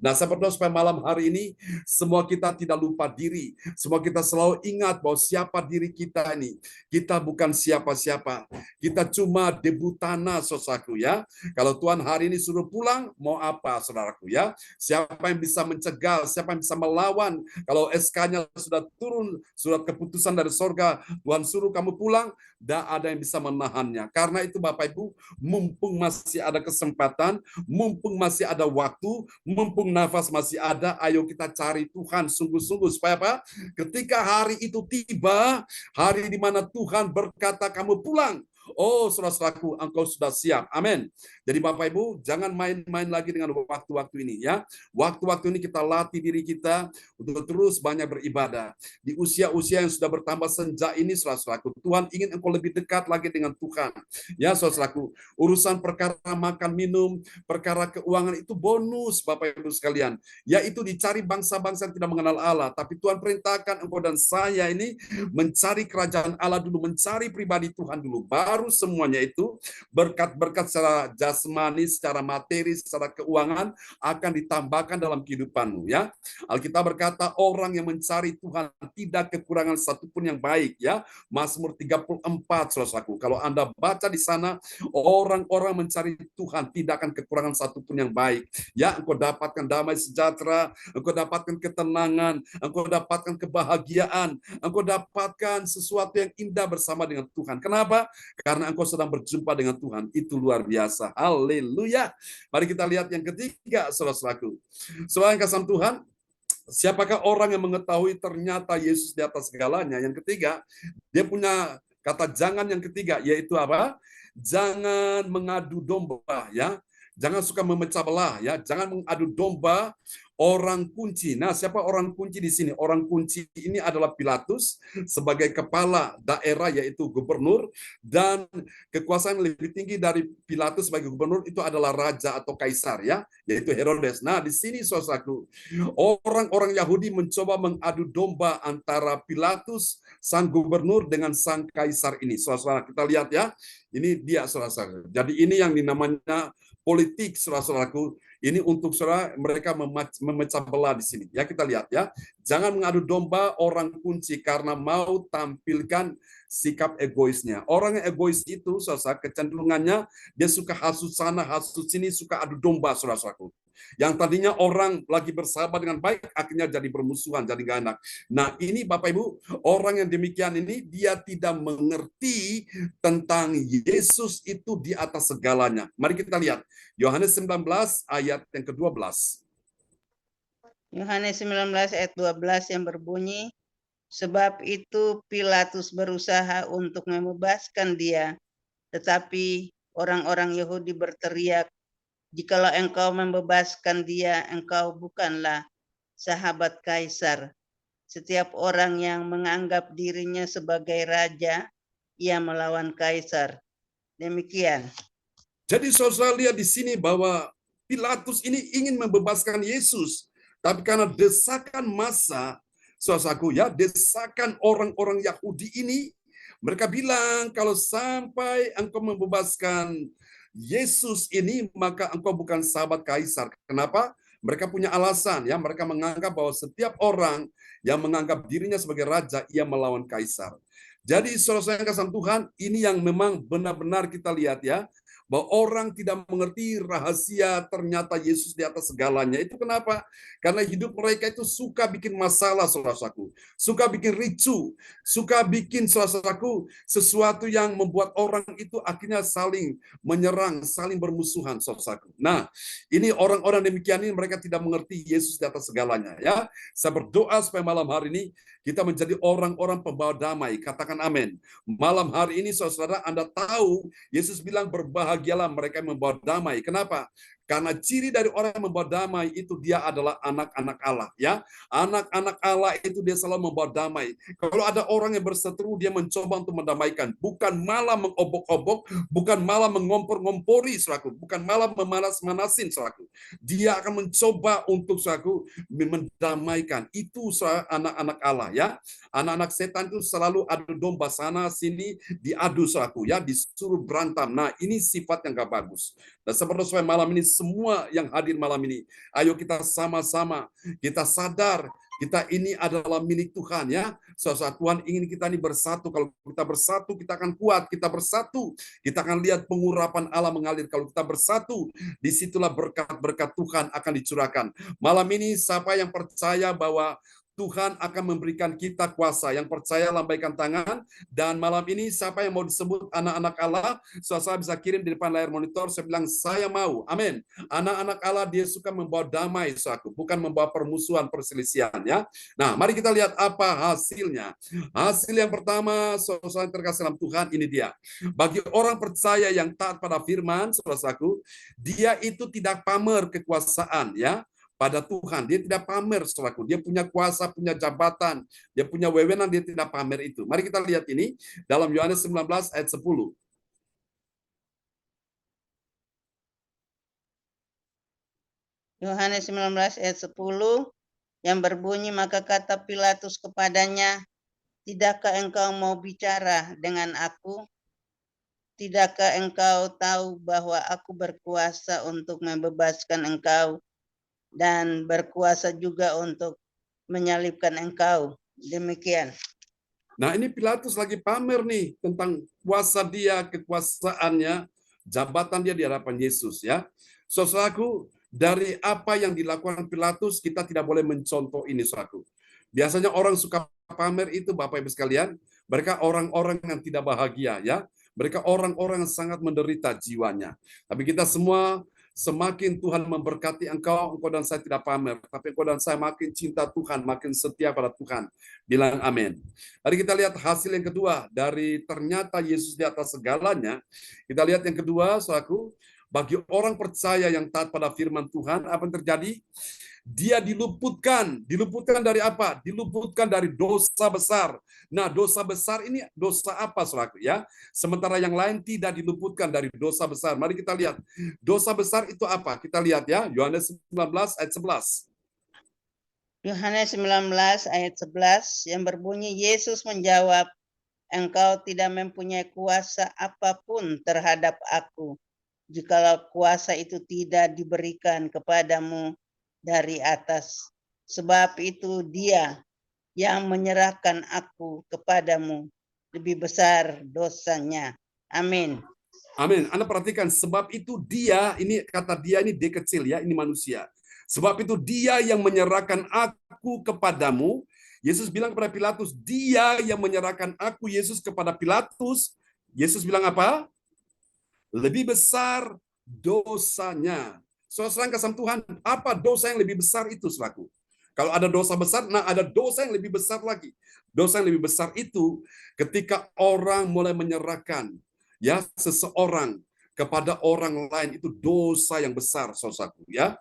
D: Nah, sahabat, supaya malam hari ini semua kita tidak lupa diri, semua kita selalu ingat bahwa siapa diri kita ini. Kita bukan siapa-siapa, kita cuma debutana, saudaraku ya. Kalau Tuhan hari ini suruh pulang, mau apa, saudaraku ya? Siapa yang bisa mencegah, siapa yang bisa melawan? Kalau SK-nya sudah turun, surat keputusan dari sorga, Tuhan suruh kamu pulang, tidak ada yang bisa menahannya. Karena itu Bapak Ibu, mumpung masih ada kesempatan, mumpung masih ada waktu, mumpung nafas masih ada, ayo kita cari Tuhan sungguh-sungguh. Supaya apa? Ketika hari itu tiba, hari di mana Tuhan berkata kamu pulang, oh, saudara-saudaraku, engkau sudah siap. Amin. Jadi Bapak Ibu, jangan main-main lagi dengan waktu-waktu ini ya. Waktu-waktu ini kita latih diri kita untuk terus banyak beribadah. Di usia-usia yang sudah bertambah senja ini, saudara-saudaraku, Tuhan ingin engkau lebih dekat lagi dengan Tuhan. Ya, saudara-saudaraku, urusan perkara makan minum, perkara keuangan itu bonus, Bapak Ibu sekalian. Yaitu dicari bangsa-bangsa yang tidak mengenal Allah. Tapi Tuhan perintahkan engkau dan saya ini mencari kerajaan Allah dulu, mencari pribadi Tuhan dulu. Baru semuanya itu berkat-berkat secara jasmani, secara materi, secara keuangan akan ditambahkan dalam kehidupanmu ya. Alkitab berkata orang yang mencari Tuhan tidak kekurangan satupun yang baik ya. Mazmur 34, saudaraku. Kalau Anda baca di sana, orang-orang mencari Tuhan tidak akan kekurangan satupun yang baik. Ya, engkau dapatkan damai sejahtera, engkau dapatkan ketenangan, engkau dapatkan kebahagiaan, engkau dapatkan sesuatu yang indah bersama dengan Tuhan. Kenapa? Karena engkau sedang berjumpa dengan Tuhan. Itu luar biasa. Haleluya. Mari kita lihat yang ketiga, saudara-saudaraku. Saudara yang kasih Tuhan, siapakah orang yang mengetahui ternyata Yesus di atas segalanya? Yang ketiga, dia punya kata jangan yang ketiga, yaitu apa? Jangan mengadu domba, ya. Jangan suka memecah belah, ya. Jangan mengadu domba orang kunci. Nah, siapa orang kunci di sini? Orang kunci ini adalah Pilatus sebagai kepala daerah, yaitu gubernur, dan kekuasaan lebih tinggi dari Pilatus sebagai gubernur itu adalah raja atau kaisar, ya, yaitu Herodes. Nah, di sini saudaraku, orang-orang Yahudi mencoba mengadu domba antara Pilatus sang gubernur dengan sang kaisar ini. Saudara, kita lihat ya. Ini dia, saudara. Jadi ini yang dinamanya politik, saudara-saudaraku, Ini untuk saudara mereka memecah belah di sini. Ya, kita lihat ya. Jangan mengadu domba orang kunci karena mau tampilkan sikap egoisnya. Orang yang egois itu, saudara, kecenderungannya dia suka hasut sana, hasut sini, suka adu domba, saudara-saudaraku. Yang tadinya orang lagi bersahabat dengan baik, akhirnya jadi bermusuhan, jadi gak enak. Nah, ini Bapak Ibu, orang yang demikian ini, dia tidak mengerti tentang Yesus itu di atas segalanya. Mari kita lihat, Yohanes 19 ayat yang ke-12.
E: Yohanes 19 ayat 12 yang berbunyi, sebab itu Pilatus berusaha untuk membebaskan dia, tetapi orang-orang Yahudi berteriak, jikalau engkau membebaskan dia, engkau bukanlah sahabat Kaisar. Setiap orang yang menganggap dirinya sebagai raja, ia melawan Kaisar. Demikian.
D: Jadi saudara lihat di sini bahwa Pilatus ini ingin membebaskan Yesus, tapi karena desakan massa, saudaraku ya, desakan orang-orang Yahudi ini, mereka bilang kalau sampai engkau membebaskan Yesus ini, maka engkau bukan sahabat Kaisar. Kenapa? Mereka punya alasan ya, mereka menganggap bahwa setiap orang yang menganggap dirinya sebagai raja, ia melawan Kaisar. Jadi saudara yang kasih Tuhan, ini yang memang benar-benar kita lihat ya, bahwa orang tidak mengerti rahasia ternyata Yesus di atas segalanya. Itu kenapa? Karena hidup mereka itu suka bikin masalah, saudaraku. Suka bikin ricu, suka bikin, saudaraku, sesuatu yang membuat orang itu akhirnya saling menyerang, saling bermusuhan, saudaraku. Nah, ini orang-orang demikian ini mereka tidak mengerti Yesus di atas segalanya. Ya, saya berdoa supaya malam hari ini kita menjadi orang-orang pembawa damai. Katakan amin. Malam hari ini, saudara, Anda tahu Yesus bilang berbahagialah mereka yang membawa damai. Kenapa? Karena ciri dari orang yang membawa damai itu dia adalah anak-anak Allah, ya. Anak-anak Allah itu dia selalu membawa damai. Kalau ada orang yang berseteru, dia mencoba untuk mendamaikan, bukan malah mengobok-obok, bukan malah mengompor-ngompori, saudaraku, bukan malah memanas-manasin, saudaraku. Dia akan mencoba untuk, saudaraku, mendamaikan. Itu anak-anak Allah, ya. Anak-anak setan itu selalu adu domba sana sini, diadu, saudaraku, ya, disuruh berantem. Nah, ini sifat yang gak bagus. Dan seperti supaya malam ini semua yang hadir malam ini, ayo kita sama-sama, kita sadar kita ini adalah milik Tuhan, ya. Saudara, Tuhan ingin kita ini bersatu. Kalau kita bersatu, kita akan kuat. Kita bersatu, kita akan lihat pengurapan Allah mengalir. Kalau kita bersatu, disitulah berkat-berkat Tuhan akan dicurahkan. Malam ini siapa yang percaya bahwa Tuhan akan memberikan kita kuasa. Yang percaya lambaikan tangan. Dan malam ini siapa yang mau disebut anak-anak Allah, saudara bisa kirim di depan layar monitor. Saya bilang saya mau. Amin. Anak-anak Allah dia suka membawa damai, saudara, bukan membawa permusuhan, perselisihan, ya. Nah, mari kita lihat apa hasilnya. Hasil yang pertama, saudara yang terkasih dalam Tuhan, ini dia. Bagi orang percaya yang taat pada firman, saudaraku, dia itu tidak pamer kekuasaan, ya, pada Tuhan. Dia tidak pamer, saudaraku. Dia punya kuasa, punya jabatan, dia punya wewenang, dia tidak pamer itu. Mari kita lihat ini dalam Yohanes 19 ayat 10.
E: Yohanes 19 ayat 10 yang berbunyi, maka kata Pilatus kepadanya, tidakkah engkau mau bicara dengan aku? Tidakkah engkau tahu bahwa aku berkuasa untuk membebaskan engkau dan berkuasa juga untuk menyalibkan engkau? Demikian.
D: Nah, ini Pilatus lagi pamer nih tentang kuasa dia, kekuasaannya, jabatan dia di hadapan Yesus, ya. Saudaraku, dari apa yang dilakukan Pilatus, kita tidak boleh mencontoh ini, saudaraku. Biasanya orang suka pamer itu, Bapak Ibu sekalian, mereka orang-orang yang tidak bahagia, ya. Mereka orang-orang yang sangat menderita jiwanya. Tapi kita semua, semakin Tuhan memberkati engkau dan saya tidak pamer. Tapi engkau dan saya makin cinta Tuhan, makin setia pada Tuhan. Bilang amin. Mari kita lihat hasil yang kedua. Dari ternyata Yesus di atas segalanya. Kita lihat yang kedua, saudaraku. Bagi orang percaya yang taat pada firman Tuhan, apa yang terjadi? Dia diluputkan. Diluputkan dari apa? Diluputkan dari dosa besar. Nah, dosa besar ini dosa apa, saudaraku, ya? Sementara yang lain tidak diluputkan dari dosa besar. Mari kita lihat. Dosa besar itu apa? Kita lihat ya. Yohanes 19 ayat 11.
E: Yohanes 19 ayat 11 yang berbunyi, Yesus menjawab, engkau tidak mempunyai kuasa apapun terhadap aku, jikalau kuasa itu tidak diberikan kepadamu dari atas. Sebab itu Dia yang menyerahkan aku kepadamu lebih besar dosanya. Amin.
D: Amin. Anda perhatikan, sebab itu Dia, ini kata Dia ini D kecil ya, ini manusia. Sebab itu Dia yang menyerahkan aku kepadamu. Yesus bilang kepada Pilatus, Dia yang menyerahkan aku, Yesus, kepada Pilatus. Yesus bilang apa? Lebih besar dosanya. Saudara kasih Tuhan, apa dosa yang lebih besar itu, saudaraku? Kalau ada dosa besar, nah ada dosa yang lebih besar lagi. Dosa yang lebih besar itu ketika orang mulai menyerahkan ya seseorang kepada orang lain, itu dosa yang besar, saudaraku ya.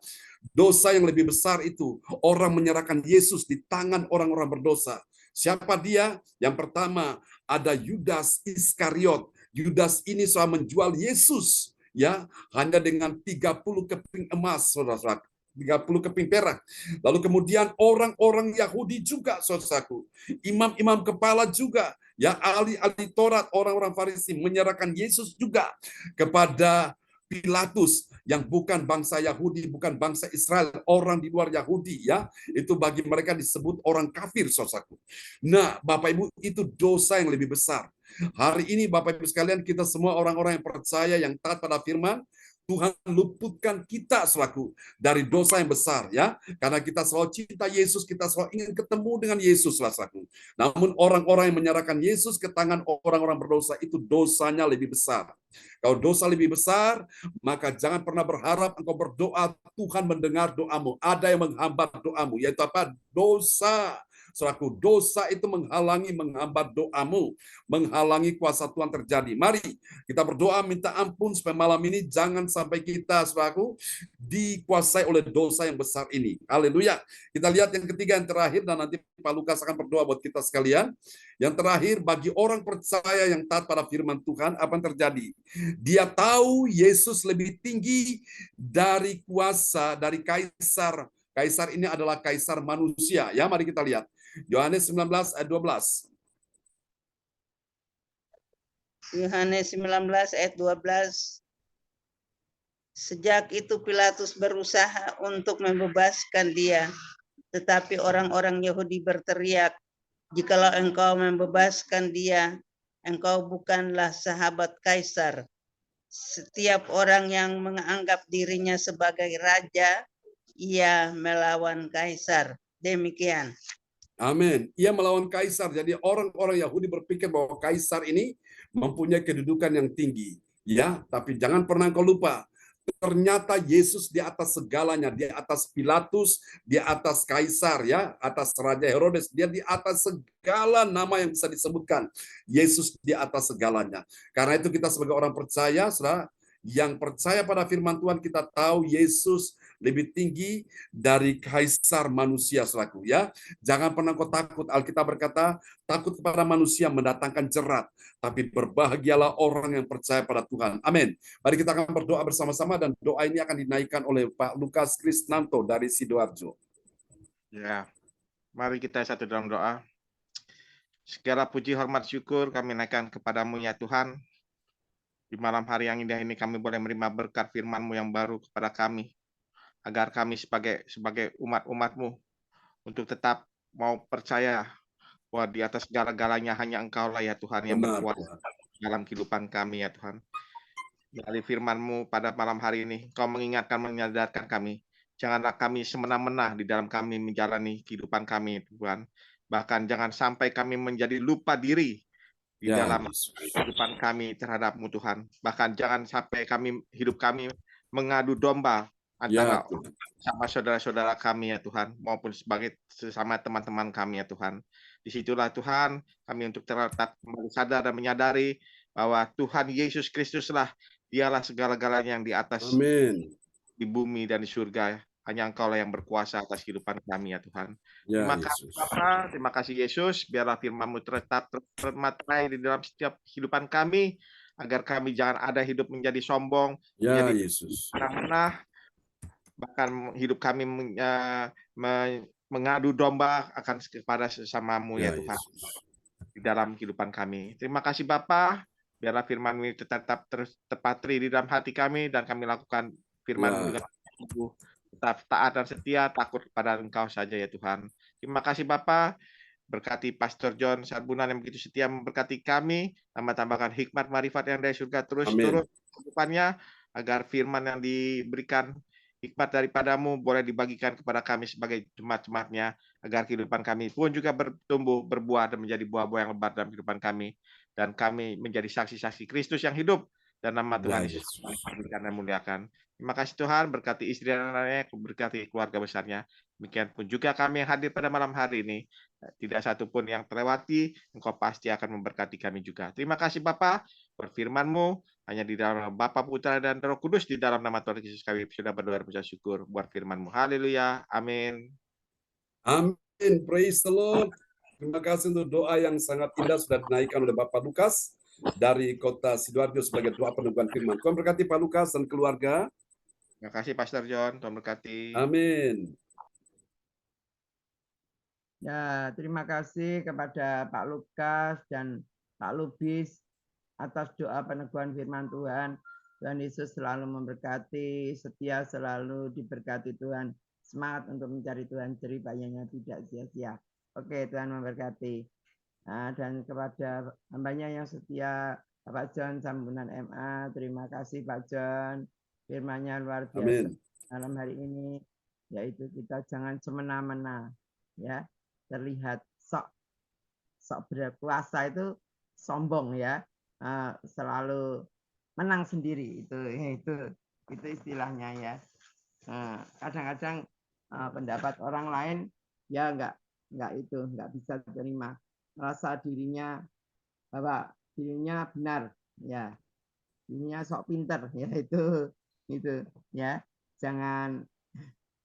D: Dosa yang lebih besar itu orang menyerahkan Yesus di tangan orang-orang berdosa. Siapa dia? Yang pertama ada Yudas Iskariot. Yudas ini sudah menjual Yesus ya hanya dengan 30 keping emas, saudara. 30 keping perak. Lalu kemudian orang-orang Yahudi juga, saudaraku. Imam-imam kepala juga, ya ahli-ahli Taurat, orang-orang Farisi menyerahkan Yesus juga kepada Pilatus yang bukan bangsa Yahudi, bukan bangsa Israel, orang di luar Yahudi ya. Itu bagi mereka disebut orang kafir, saudaraku. Nah, Bapak Ibu, itu dosa yang lebih besar. Hari ini Bapak Ibu sekalian, kita semua orang-orang yang percaya, yang taat pada firman, Tuhan luputkan kita selaku dari dosa yang besar ya, karena kita selalu cinta Yesus, kita selalu ingin ketemu dengan Yesus selaku. Namun orang-orang yang menyerahkan Yesus ke tangan orang-orang berdosa itu dosanya lebih besar. Kalau dosa lebih besar, maka jangan pernah berharap engkau berdoa Tuhan mendengar doamu. Ada yang menghambat doamu, yaitu apa? Dosa. Selaku dosa itu menghambat doamu, menghalangi kuasa Tuhan terjadi. Mari kita berdoa minta ampun supaya malam ini jangan sampai kita selaku dikuasai oleh dosa yang besar ini. Haleluya. Kita lihat yang ketiga, yang terakhir, dan nanti Pak Lukas akan berdoa buat kita sekalian. Yang terakhir, bagi orang percaya yang taat pada firman Tuhan, apa yang terjadi? Dia tahu Yesus lebih tinggi dari kuasa, dari kaisar. Kaisar ini adalah kaisar manusia. Ya, mari kita lihat. Yohanes 19 ayat 12.
E: Yohanes 19 ayat 12. Sejak itu Pilatus berusaha untuk membebaskan dia, tetapi orang-orang Yahudi berteriak, "Jikalau engkau membebaskan dia, engkau bukanlah sahabat kaisar. Setiap orang yang menganggap dirinya sebagai raja, ia melawan kaisar." Demikian.
D: Amin. Ia melawan kaisar. Jadi orang-orang Yahudi berpikir bahwa kaisar ini mempunyai kedudukan yang tinggi. Ya, tapi jangan pernah kau lupa, ternyata Yesus di atas segalanya, di atas Pilatus, di atas kaisar ya, atas Raja Herodes, dia di atas segala nama yang bisa disebutkan. Yesus di atas segalanya. Karena itu kita sebagai orang percaya, saudara, yang percaya pada firman Tuhan, kita tahu Yesus lebih tinggi dari kaisar manusia selaku ya. Jangan pernah kau takut. Alkitab berkata, takut kepada manusia mendatangkan jerat, tapi berbahagialah orang yang percaya pada Tuhan. Amin. Mari kita akan berdoa bersama-sama, dan doa ini akan dinaikkan oleh Pak Lukas Krisnanto dari Sidoarjo.
C: Ya, mari kita satu dalam doa. Segala puji, hormat, syukur kami naikkan kepadamu ya Tuhan. Di malam hari yang indah ini kami boleh menerima berkat firman-Mu yang baru kepada kami, agar kami sebagai umat-umat-Mu untuk tetap mau percaya bahwa di atas segala-galanya hanya Engkau-lah ya Tuhan yang berkuasa dalam kehidupan kami ya Tuhan. Dari firman-Mu pada malam hari ini, Kau menyadarkan kami, janganlah kami semena-mena di dalam kami menjalani kehidupan kami Tuhan. Bahkan jangan sampai kami menjadi lupa diri di dalam kehidupan kami terhadap-Mu Tuhan. Bahkan jangan sampai hidup kami mengadu domba antara sama saudara-saudara kami ya Tuhan, maupun sebagai sesama teman-teman kami ya Tuhan. Disitulah Tuhan kami untuk terletak kembali sadar dan menyadari bahwa Tuhan Yesus Kristuslah, Dialah segala-galanya yang di atas.
D: Amin.
C: Di bumi dan di surga. Hanya Engkau-lah yang berkuasa atas kehidupan kami ya Tuhan.
D: Ya,
C: terima kasih Bapa, terima kasih Yesus. Biarlah firman-Mu tetap termaterai di dalam setiap kehidupan kami, agar kami jangan ada hidup menjadi sombong,
D: ya
C: menjadi
D: Yesus,
C: bahkan hidup kami mengadu domba akan kepada sesamamu ya Tuhan. Yesus. Di dalam kehidupan kami. Terima kasih Bapa. Biarlah firman-Mu ini tetap terpatri di dalam hati kami, dan kami lakukan firman-Mu dengan sungguh, tetap taat dan setia, takut kepada Engkau saja ya Tuhan. Terima kasih Bapa. Berkati Pastor John Sarbunan yang begitu setia memberkati kami, tambahkan hikmat marifat yang dari surga terus turun kehidupannya, agar firman yang diberikan hikmat daripadamu boleh dibagikan kepada kami sebagai jemaat-jemaatnya, agar kehidupan kami pun juga bertumbuh, berbuah, dan menjadi buah-buah yang lebat dalam kehidupan kami, dan kami menjadi saksi-saksi Kristus yang hidup, dan nama Tuhan Yesus diberikan dan muliakan. Terima kasih Tuhan, berkati istri dan anaknya, berkati keluarga besarnya. Demikian pun juga kami yang hadir pada malam hari ini, tidak satu pun yang terlewati, Engkau pasti akan memberkati kami juga. Terima kasih Bapa, berfirman-Mu hanya di dalam Bapa, Putra, dan Roh Kudus, di dalam nama Tuhan Yesus kami sudah berdoa dan mengucap syukur buat firman-Mu. Haleluya. Amin.
D: Amin. Praise the Lord. Terima kasih untuk doa yang sangat indah sudah dinaikkan oleh Bapak Lukas dari kota Sidoarjo sebagai doa peneguhan firman. Tuhan berkati Pak Lukas dan keluarga.
C: Terima kasih Pastor John. Tuhan berkati.
D: Amin.
B: Ya, terima kasih kepada Pak Lukas dan Pak Lubis atas doa peneguhan firman Tuhan. Tuhan Yesus selalu memberkati, setia selalu diberkati Tuhan. Semangat untuk mencari Tuhan, jerih payahnya tidak sia-sia. Oke, Tuhan memberkati. Nah, dan kepada hambanya yang setia, Pak John Sambunan MA, terima kasih Pak John. Firman-Nya luar biasa.
D: Amin.
B: Malam hari ini, yaitu kita jangan semena-mena, ya. Terlihat sok berkuasa itu sombong ya, selalu menang sendiri, itu istilahnya ya. Kadang-kadang pendapat orang lain ya nggak bisa terima, merasa dirinya bahwa dirinya benar ya, dirinya sok pinter ya, itu ya. Jangan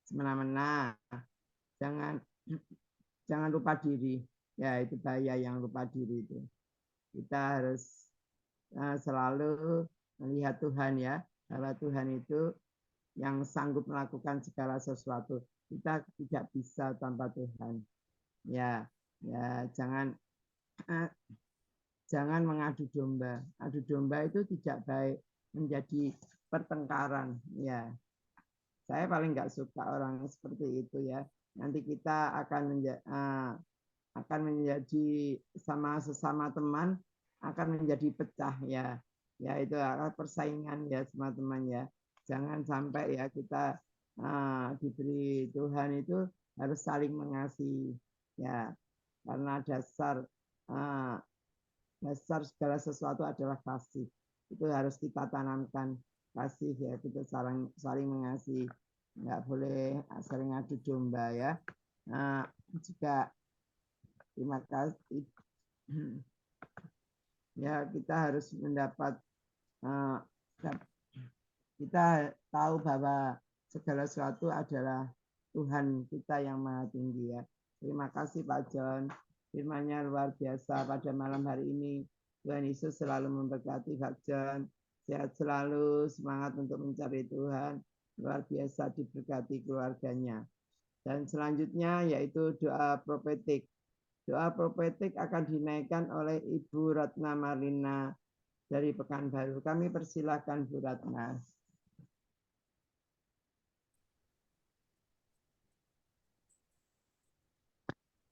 B: semena-mena, jangan lupa diri ya, itu bahaya yang lupa diri itu. Kita harus selalu melihat Tuhan ya, bahwa Tuhan itu yang sanggup melakukan segala sesuatu. Kita tidak bisa tanpa Tuhan. Ya, jangan mengadu domba. Adu domba itu tidak baik, menjadi pertengkaran ya. Saya paling nggak suka orang seperti itu ya. Nanti kita akan menjadi sama sesama teman akan menjadi pecah ya. Ya, itu adalah persaingan ya semua teman ya. Jangan sampai ya kita diberi Tuhan itu harus saling mengasihi ya. Karena dasar segala sesuatu adalah kasih. Itu harus kita tanamkan, kasih ya, kita saling mengasihi. Nggak boleh sering adu domba ya. Juga terima kasih ya, kita harus mendapat, kita tahu bahwa segala sesuatu adalah Tuhan kita yang maha tinggi ya. Terima kasih Pak John, firman-Nya luar biasa pada malam hari ini. Tuhan Yesus selalu memberkati Pak John, sehat selalu, semangat untuk mencari Tuhan, luar biasa diberkati keluarganya. Dan selanjutnya yaitu doa profetik. Doa profetik akan dinaikkan oleh Ibu Ratna Marlina dari Pekanbaru. Kami persilahkan Bu Ratna.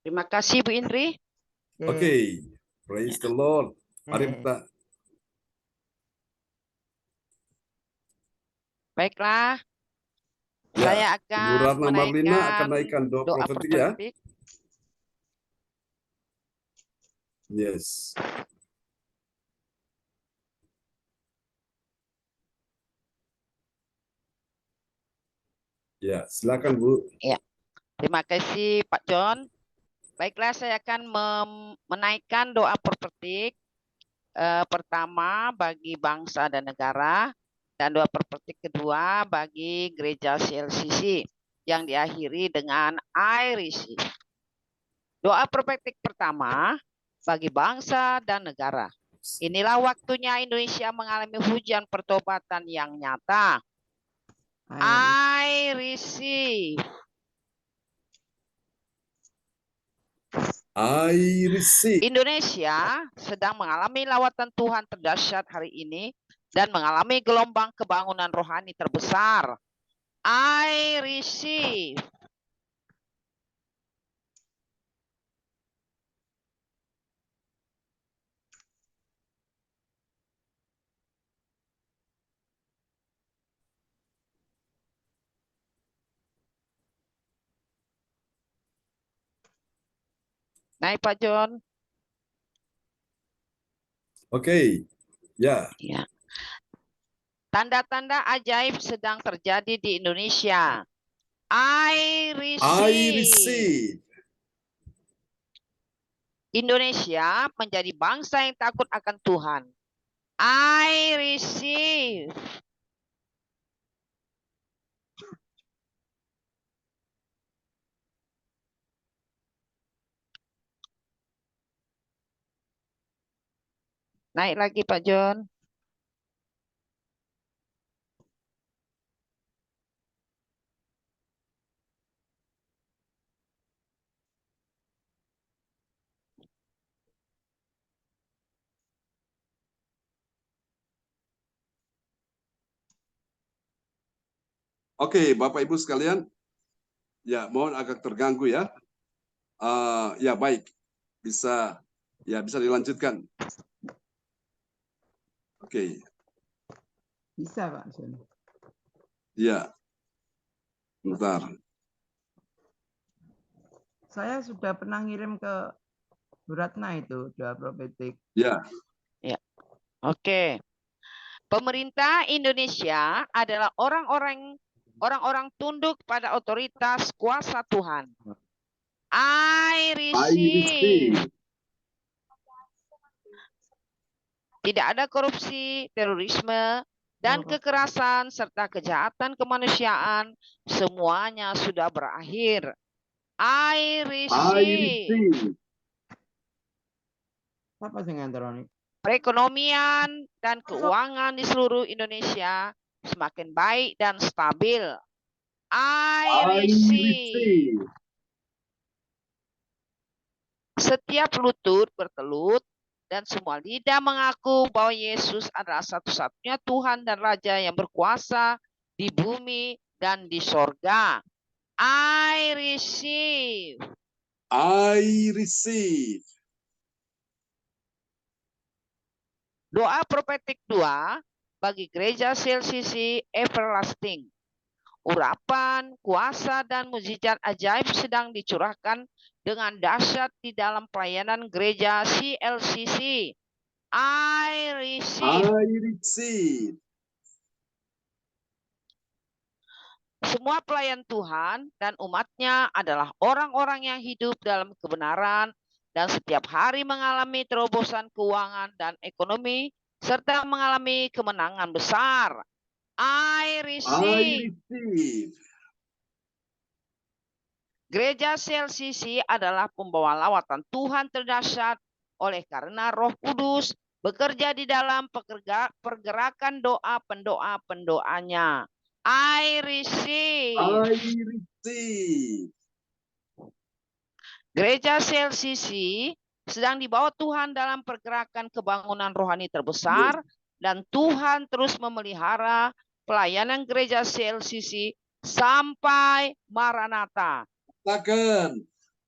F: Terima kasih Bu Indri.
D: Oke. Praise the Lord. Mari kita.
F: Baiklah.
D: Ya,
F: Saya
D: Ibu
F: akan
D: Ratna Marlina akan naikkan doa profetik ya. Yes. Ya, silakan Bu.
F: Ya. Terima kasih Pak John. Baiklah, saya akan menaikkan doa profetik pertama bagi bangsa dan negara, dan doa profetik kedua bagi gereja CLCC yang diakhiri dengan I receive. Doa profetik pertama bagi bangsa dan negara. Inilah waktunya Indonesia mengalami hujan pertobatan yang nyata. I receive.
D: I receive.
F: Indonesia sedang mengalami lawatan Tuhan terdahsyat hari ini dan mengalami gelombang kebangunan rohani terbesar. I receive. Naik Pak John.
D: Oke, ya.
F: Ya. Tanda-tanda ajaib sedang terjadi di Indonesia. I receive. Indonesia menjadi bangsa yang takut akan Tuhan. I receive. Naik lagi Pak John.
D: Oke, Bapak Ibu sekalian, ya mohon agak terganggu ya. Ya baik, bisa dilanjutkan. Oke.
B: Bisa Pak John.
D: Ya, bentar.
B: Saya sudah pernah ngirim ke Bu Ratna itu doa profetik.
D: Ya.
F: Ya. Oke. Pemerintah Indonesia adalah orang-orang tunduk pada otoritas kuasa Tuhan. I receive. Tidak ada korupsi, terorisme, dan kekerasan serta kejahatan kemanusiaan, semuanya sudah berakhir. I receive.
B: Apa sih nganteroni?
F: Perekonomian dan keuangan di seluruh Indonesia semakin baik dan stabil. I receive. Setiap lutut bertelut dan semua lidah mengaku bahwa Yesus adalah satu-satunya Tuhan dan Raja yang berkuasa di bumi dan di sorga. I receive.
D: I receive.
F: Doa profetik 2 bagi gereja CLCC Everlasting. Urapan, kuasa, dan mukjizat ajaib sedang dicurahkan dengan dahsyat di dalam pelayanan gereja CLCC. I receive.
D: I receive.
F: Semua pelayan Tuhan dan umatnya adalah orang-orang yang hidup dalam kebenaran dan setiap hari mengalami terobosan keuangan dan ekonomi serta mengalami kemenangan besar. I receive. Gereja CLCC adalah pembawa lawatan Tuhan terdahsyat oleh karena Roh Kudus bekerja di dalam pergerakan doa pendoa-pendoanya. I receive. Gereja CLCC sedang dibawa Tuhan dalam pergerakan kebangunan rohani terbesar dan Tuhan terus memelihara pelayanan gereja CLCC sampai Maranatha.
D: Katakan,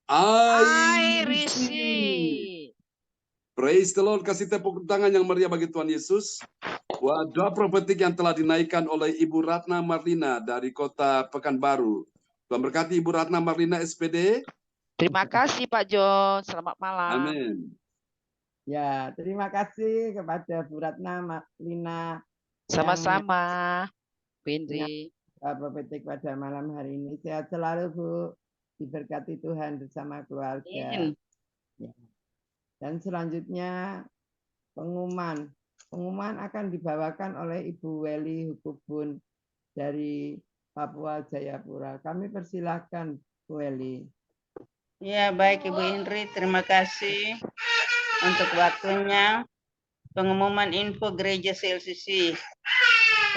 F: I receive.
D: Praise the Lord, kasih tepuk tangan yang meriah bagi Tuhan Yesus. Doa profetik yang telah dinaikkan oleh Ibu Ratna Marlina dari Kota Pekanbaru. Tuhan berkati Ibu Ratna Marlina SPD.
F: Terima kasih Pak John, selamat malam.
D: Amin.
B: Ya, terima kasih kepada Bu Ratna Marlina.
F: Sama-sama, Bindri.
B: Profetik pada malam hari ini. Sehat selalu Bu, diberkati Tuhan bersama keluarga. Ya. Dan selanjutnya pengumuman akan dibawakan oleh Ibu Weli Hukubun dari Papua Jayapura. Kami persilahkan Bu Weli.
E: Ya, baik Ibu Indri, terima kasih untuk waktunya. Pengumuman info gereja CLCC.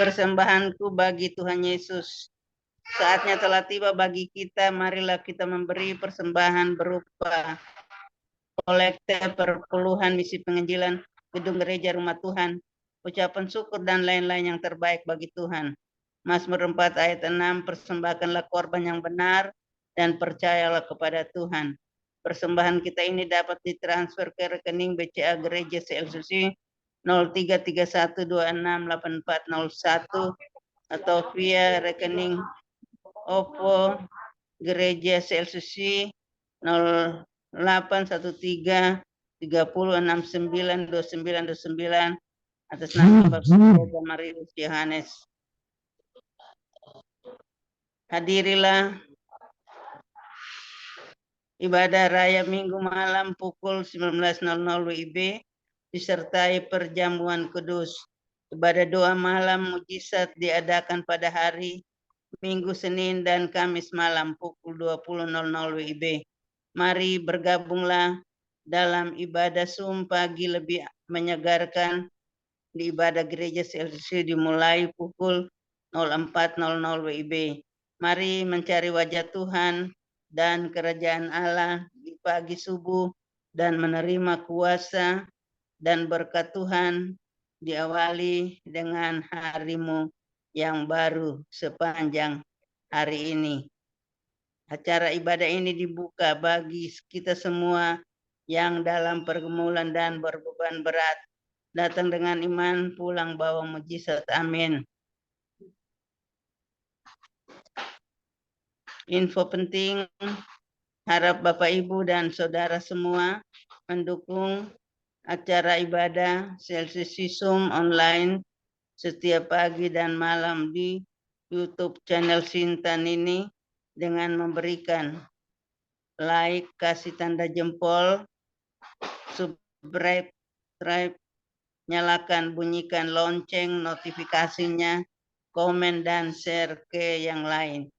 E: Persembahanku bagi Tuhan Yesus. Saatnya telah tiba bagi kita, marilah kita memberi persembahan berupa kolekte perpuluhan misi penginjilan gedung gereja rumah Tuhan, ucapan syukur dan lain-lain yang terbaik bagi Tuhan. Mazmur 4 ayat 6, persembahkanlah korban yang benar dan percayalah kepada Tuhan. Persembahan kita ini dapat ditransfer ke rekening BCA Gereja CLCC 0331268401 atau via rekening OVO Gereja CLCC 0813 30692929 atas nama Bapak Pendeta Marius Yohanes. Hadirilah ibadah raya Minggu malam pukul 19.00 WIB disertai perjamuan kudus. Ibadah doa malam mujizat diadakan pada hari Minggu, Senin, dan Kamis malam pukul 20.00 WIB. Mari bergabunglah dalam ibadah Zoom pagi lebih menyegarkan di ibadah gereja CLCC dimulai pukul 04.00 WIB. Mari mencari wajah Tuhan dan kerajaan Allah di pagi subuh dan menerima kuasa dan berkat Tuhan diawali dengan harimu yang baru sepanjang hari ini. Acara ibadah ini dibuka bagi kita semua yang dalam pergumulan dan berbeban berat. Datang dengan iman, pulang bawa mujizat. Amin. Info penting, harap Bapak Ibu dan Saudara semua mendukung acara ibadah CLCC Zoom online setiap pagi dan malam di YouTube channel Sintan ini dengan memberikan like, kasih tanda jempol, subscribe, nyalakan, bunyikan lonceng notifikasinya, komen dan share ke yang lain.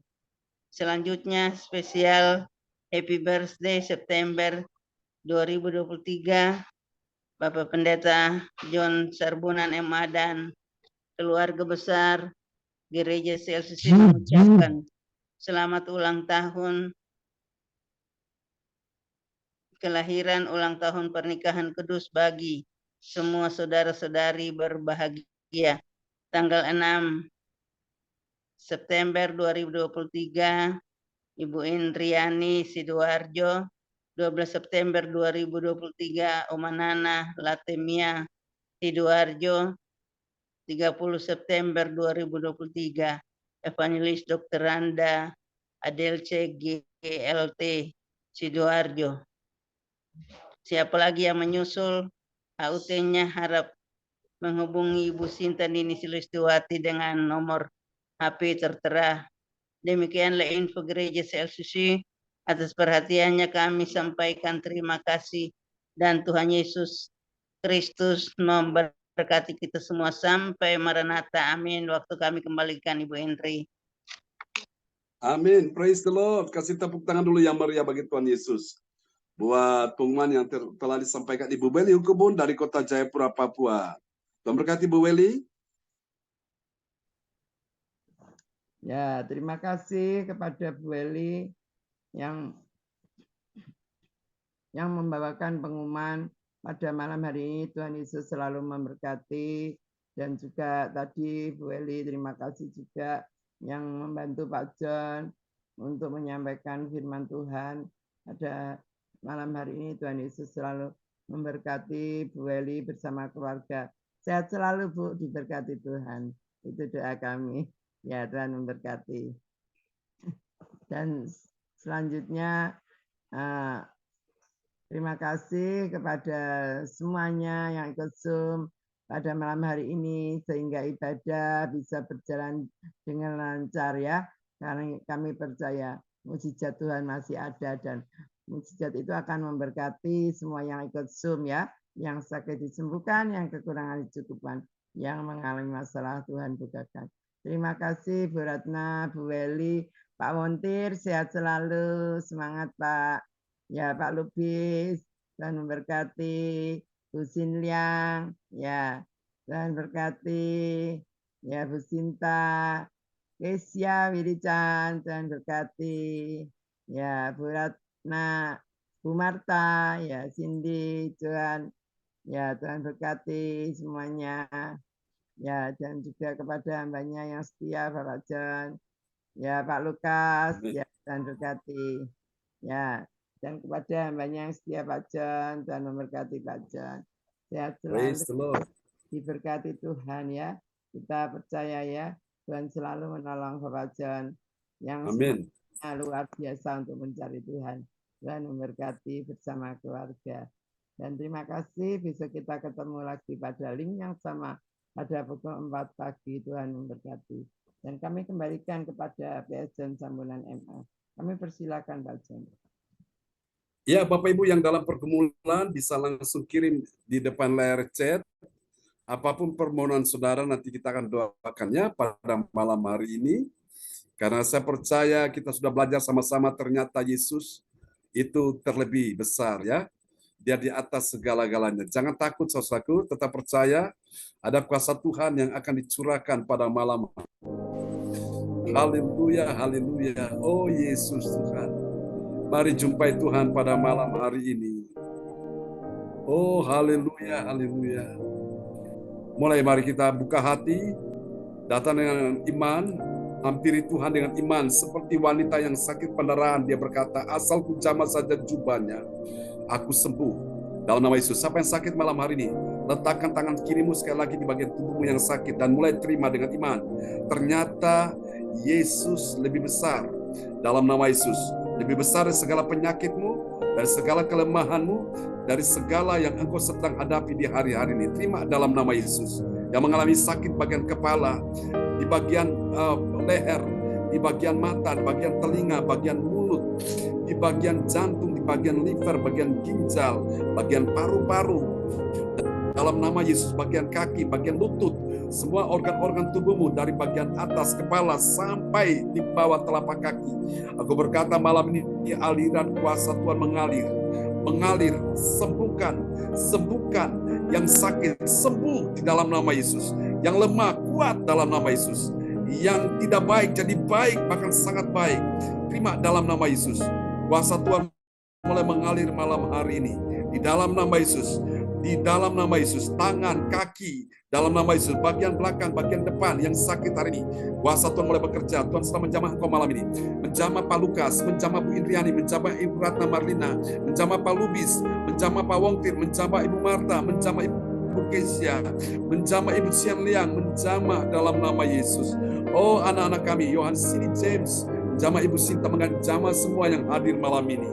E: Selanjutnya spesial Happy Birthday September 2023 Bapak Pendeta John Sarbunan MA dan keluarga besar Gereja CLCC mengucapkan selamat ulang tahun kelahiran, ulang tahun pernikahan kudus bagi semua saudara-saudari berbahagia. Tanggal 6 September 2023, Ibu Indriani Sidoarjo, 12 September 2023, Omanana Latemia Sidoarjo, 30 September 2023, Evangelis Dr. Randa Adelce GLT Sidoarjo. Siapa lagi yang menyusul HUT-nya harap menghubungi Ibu Sinta Nini Sulistiwati dengan nomor HP tertera. Demikianlah info gereja CLCC. Atas perhatiannya kami sampaikan terima kasih dan Tuhan Yesus Kristus memberkati kita semua sampai Maranatha. Amin. Waktu kami kembalikan Ibu Henry.
D: Amin. Praise the Lord. Kasih tepuk tangan dulu yang meriah bagi Tuhan Yesus. Buat pengumuman yang telah disampaikan Ibu Weli Hukubun dari Kota Jayapura, Papua. Tuhan berkati Ibu Weli.
B: Ya, terima kasih kepada Bu Weli yang membawakan pengumuman pada malam hari ini. Tuhan Yesus selalu memberkati. Dan juga tadi Bu Weli terima kasih juga yang membantu Pak John untuk menyampaikan firman Tuhan pada malam hari ini. Tuhan Yesus selalu memberkati Bu Weli bersama keluarga. Sehat selalu Bu, diberkati Tuhan. Itu doa kami. Ya, Tuhan memberkati. Dan selanjutnya terima kasih kepada semuanya yang ikut Zoom pada malam hari ini sehingga ibadah bisa berjalan dengan lancar ya. Karena kami percaya mukjizat Tuhan masih ada dan mukjizat itu akan memberkati semua yang ikut Zoom ya. Yang sakit disembuhkan, yang kekurangan dicukupkan, yang mengalami masalah Tuhan bukakan. Terima kasih Bu Ratna, Bu Weli, Pak Montir, sehat selalu, semangat Pak. Ya Pak Lubis, Tuhan memberkati. Bu Sinliang, ya Tuhan berkati. Ya Bu Sinta, Kesia Wilican, Tuhan berkati. Ya Bu Ratna, Bu Marta, ya Cindy, Tuhan, ya Tuhan berkati semuanya. Ya, dan juga kepada hambanya yang setia, Bapak John, ya Pak Lukas, ya Tuhan berkati. Ya, dan kepada hambanya yang setia Pak John, Tuhan memberkati Pak John. Sehat
D: Praise
B: selalu,
D: the Lord.
B: diberkati Tuhan ya. Kita percaya ya, Tuhan selalu menolong Bapak John yang
D: Amin.
B: luar biasa untuk mencari Tuhan. Tuhan memberkati bersama keluarga. Dan terima kasih, besok kita ketemu lagi pada link yang sama pada pukul 4 pagi. Tuhan memberkati. Dan kami kembalikan kepada PS John Sambunan MA. Kami persilakan Pak John.
D: Ya, Bapak Ibu yang dalam pergumulan bisa langsung kirim di depan layar chat. Apapun permohonan saudara, nanti kita akan doakannya pada malam hari ini. Karena saya percaya kita sudah belajar sama-sama, ternyata Yesus itu terlebih besar ya. Dia di atas segala-galanya. Jangan takut saudaraku, tetap percaya ada kuasa Tuhan yang akan dicurahkan pada malam. Haleluya, haleluya. Oh Yesus Tuhan. Mari jumpai Tuhan pada malam hari ini. Oh haleluya, haleluya. Mulai mari kita buka hati, datang dengan iman, hampiri Tuhan dengan iman. Seperti wanita yang sakit pendarahan, dia berkata, asal ku jamah saja jubahnya, aku sembuh. Dalam nama Yesus, siapa yang sakit malam hari ini, letakkan tangan kirimu sekali lagi di bagian tubuhmu yang sakit dan mulai terima dengan iman. Ternyata Yesus lebih besar. Dalam nama Yesus, lebih besar dari segala penyakitmu, dari segala kelemahanmu, dari segala yang engkau sedang hadapi di hari-hari ini. Terima dalam nama Yesus. Yang mengalami sakit bagian kepala, di bagian leher, di bagian mata, di bagian telinga, bagian mulut, di bagian jantung, di bagian liver, bagian ginjal, bagian paru-paru. Dalam nama Yesus, bagian kaki, bagian lutut, semua organ-organ tubuhmu dari bagian atas kepala sampai di bawah telapak kaki. Aku berkata malam ini aliran kuasa Tuhan mengalir, sembuhkan yang sakit, sembuh di dalam nama Yesus. Yang lemah, kuat dalam nama Yesus. Yang tidak baik, jadi baik, bahkan sangat baik. Terima dalam nama Yesus. Kuasa Tuhan mulai mengalir malam hari ini. Di dalam nama Yesus. Di dalam nama Yesus, tangan, kaki, dalam nama Yesus, bagian belakang, bagian depan yang sakit hari ini, kuasa Tuhan mulai bekerja. Tuhan sedang menjamah engkau malam ini, menjamah Pak Lukas, menjamah Bu Indriani, menjamah Ibu Ratna Marlina, menjamah Pak Lubis, menjamah Pak Wongtir, menjamah Ibu Marta, menjamah Ibu Kesia, menjamah Ibu Sian Liang, menjamah dalam nama Yesus. Oh anak-anak kami, Yohanes Sini James, menjamah Ibu Sinta, menjamah semua yang hadir malam ini.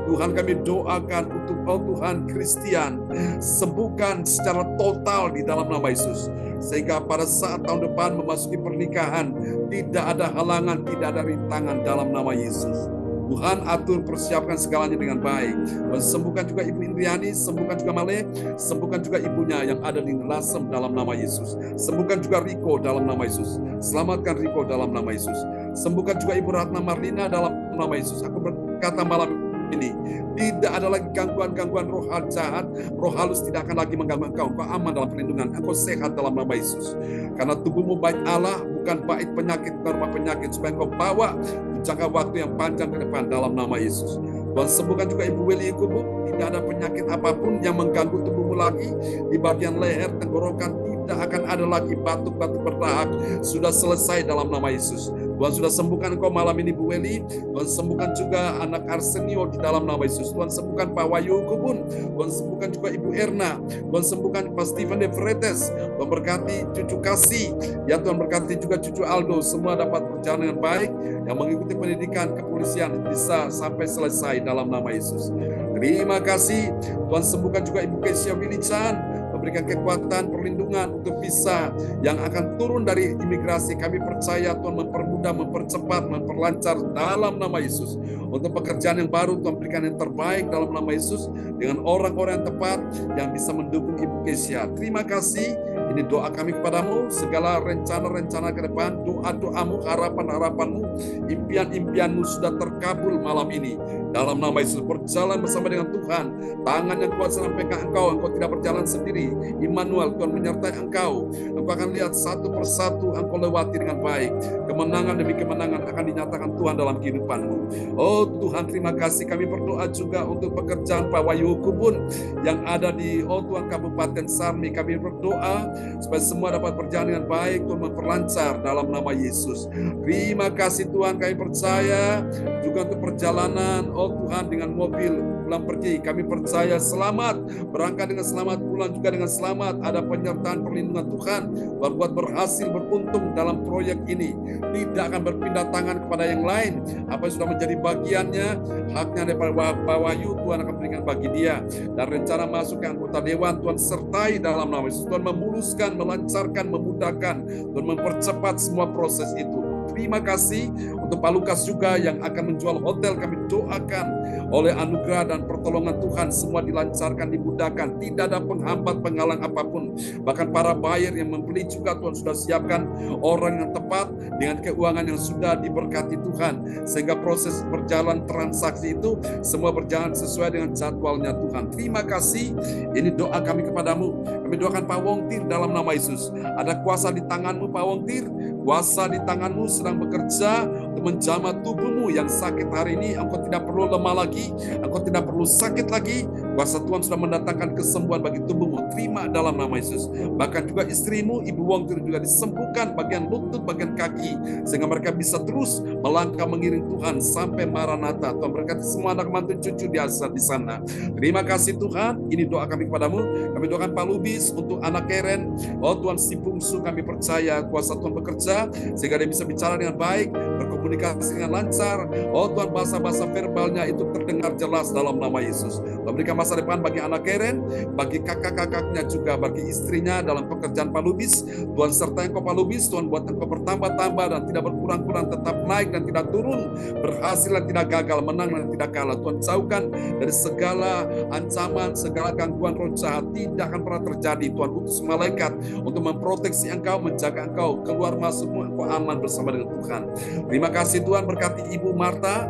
D: Tuhan kami doakan untuk Tuhan Kristian, sembuhkan secara total di dalam nama Yesus. Sehingga pada saat tahun depan memasuki pernikahan, tidak ada halangan, tidak ada rintangan dalam nama Yesus. Tuhan atur persiapkan segalanya dengan baik. Dan sembuhkan juga Ibu Indriani, sembuhkan juga Maleh, sembuhkan juga ibunya yang ada di Lasem dalam nama Yesus. Sembuhkan juga Riko dalam nama Yesus. Selamatkan Riko dalam nama Yesus. Sembuhkan juga Ibu Ratna Marlina dalam nama Yesus. Aku berkata malam ini, tidak ada lagi gangguan-gangguan roh jahat, roh halus tidak akan lagi mengganggu engkau. Engkau aman dalam perlindungan, engkau sehat dalam nama Yesus. Karena tubuhmu baik Allah, bukan baik penyakit, karma penyakit, supaya engkau bawa jangka waktu yang panjang ke depan dalam nama Yesus. Tuhan sembuhkan juga Ibu Weli Kubu, tidak ada penyakit apapun yang mengganggu tubuhmu lagi, di bagian leher, tenggorokan, tidak akan ada lagi batuk-batuk berdahak, sudah selesai dalam nama Yesus. Tuhan sudah sembuhkan engkau malam ini Bu Weli. Tuhan sembuhkan juga anak Arsenio di dalam nama Yesus. Tuhan sembuhkan Pak Wahyu Kubun. Tuhan sembuhkan juga Ibu Erna. Tuhan sembuhkan Pak Stephen De Fretes. Tuhan berkati cucu Kasih. Ya Tuhan berkati juga cucu Aldo. Semua dapat berjalan dengan baik. Yang mengikuti pendidikan kepolisian bisa sampai selesai dalam nama Yesus. Terima kasih. Tuhan sembuhkan juga Ibu Kesia Wilichan. Memberikan kekuatan, perlindungan untuk visa yang akan turun dari imigrasi. Kami percaya Tuhan mempermudah, mempercepat, memperlancar dalam nama Yesus. Untuk pekerjaan yang baru, Tuhan berikan yang terbaik dalam nama Yesus. Dengan orang-orang yang tepat yang bisa mendukung Ibu Kesia. Terima kasih. Ini doa kami kepadamu, segala rencana-rencana ke depan, doa-doamu, harapan-harapanmu, impian-impianmu sudah terkabul malam ini. Dalam nama Yesus, berjalan bersama dengan Tuhan. Tangan yang kuat memegang engkau tidak berjalan sendiri. Immanuel, Tuhan menyertai engkau. Engkau akan lihat satu persatu engkau lewati dengan baik. Kemenangan demi kemenangan akan dinyatakan Tuhan dalam kehidupanmu. Oh Tuhan, terima kasih. Kami berdoa juga untuk pekerjaan Pak Wahyu Kubun yang ada di Tuhan Kabupaten Sarmi. Kami berdoa supaya semua dapat berjalan dengan baik, Tuhan memperlancar dalam nama Yesus. Terima kasih Tuhan, kami percaya juga untuk perjalanan Tuhan dengan mobil pulang pergi. Kami percaya selamat, berangkat dengan selamat, pulang juga dengan selamat. Ada penyertaan perlindungan Tuhan, buat berhasil beruntung dalam proyek ini. Tidak akan berpindah tangan kepada yang lain. Apa yang sudah menjadi bagiannya, haknya daripada Pak Wahyu, Tuhan akan berikan bagi dia. Dan rencana masuk ke anggota dewan, Tuhan sertai dalam nama Yesus. Tuhan memuluskan, melancarkan, memudahkan, Tuhan mempercepat semua proses itu. Terima kasih untuk Pak Lukas juga yang akan menjual hotel. Kami doakan oleh anugerah dan pertolongan Tuhan semua dilancarkan, dimudahkan, tidak ada penghambat, penghalang apapun. Bahkan para buyer yang membeli juga Tuhan sudah siapkan orang yang tepat dengan keuangan yang sudah diberkati Tuhan, sehingga proses berjalan transaksi itu semua berjalan sesuai dengan jadwalnya Tuhan. Terima kasih. Ini doa kami kepadamu. Kami doakan Pak Wongtir dalam nama Yesus. Ada kuasa di tanganmu Pak Wongtir, kuasa di tanganmu sedang bekerja untuk menjamah tubuhmu yang sakit hari ini. Engkau tidak perlu lemah lagi, engkau tidak perlu sakit lagi. Kuasa Tuhan sudah mendatangkan kesembuhan bagi tubuhmu. Terima dalam nama Yesus. Bahkan juga istrimu, Ibu Wongtir juga disembuhkan bagian lutut, bagian kaki, sehingga mereka bisa terus melangkah mengiring Tuhan sampai Maranatha. Tuhan berkati semua anak mantu cucu di sana. Terima kasih Tuhan. Ini doa kami kepadamu. Kami doakan Pak Lubis untuk anak Keren. Oh Tuhan, si bungsu, kami percaya kuasa Tuhan bekerja sehingga dia bisa bicara dengan baik, berkomunikasi dengan lancar. Oh Tuhan, bahasa-bahasa verbalnya itu terdengar jelas dalam nama Yesus. Memberikan masa depan bagi anak Keren, bagi kakak-kakaknya juga, bagi istrinya dalam pekerjaan Pak Lubis. Tuhan sertai engkau Pak Lubis. Tuhan buat engkau bertambah-tambah dan tidak berkurang-kurang, tetap naik dan tidak turun, berhasil dan tidak gagal, menang dan tidak kalah. Tuhan jauhkan dari segala ancaman, segala gangguan roh jahat, tidak akan pernah terjadi. Tuhan utus malaikat untuk memproteksi engkau, menjaga engkau, keluar masukmu engkau aman bersama dengan Tuhan. Terima kasih Tuhan, berkati Ibu Marta,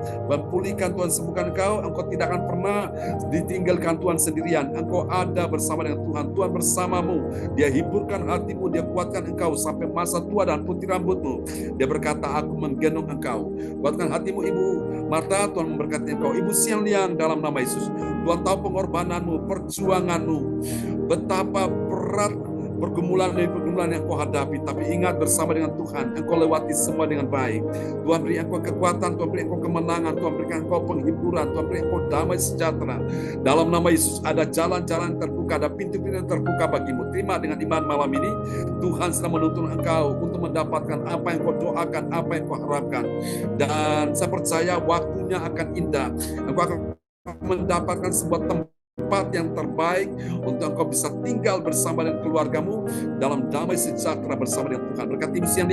D: pulihkan Tuhan, sembuhkan engkau tidak akan pernah ditinggalkan Tuhan sendirian. Engkau ada bersama dengan Tuhan. Tuhan bersamamu. Dia hiburkan hatimu, dia kuatkan engkau sampai masa tua dan putih rambutmu. Dia berkata, aku menggendong engkau. Kuatkan hatimu Ibu Marta, Tuhan memberkati engkau. Ibu Siang Liang dalam nama Yesus. Tuhan tahu pengorbananmu, perjuanganmu, betapa berat pergumulan demi pergumulan yang kau hadapi, tapi ingat bersama dengan Tuhan engkau lewati semua dengan baik. Tuhan beri engkau kekuatan, Tuhan beri engkau kemenangan, Tuhan berikan engkau penghiburan, Tuhan beri engkau damai sejahtera. Dalam nama Yesus ada jalan-jalan terbuka, ada pintu-pintu yang terbuka bagimu. Terima dengan iman malam ini. Tuhan sedang menuntun engkau untuk mendapatkan apa yang kau doakan, apa yang kau harapkan. Dan saya percaya waktunya akan indah. Engkau akan mendapatkan sebuah tempat yang terbaik untuk engkau bisa tinggal bersama dengan keluargamu dalam damai sejahtera bersama dengan Tuhan. Berkati Ibu Sian,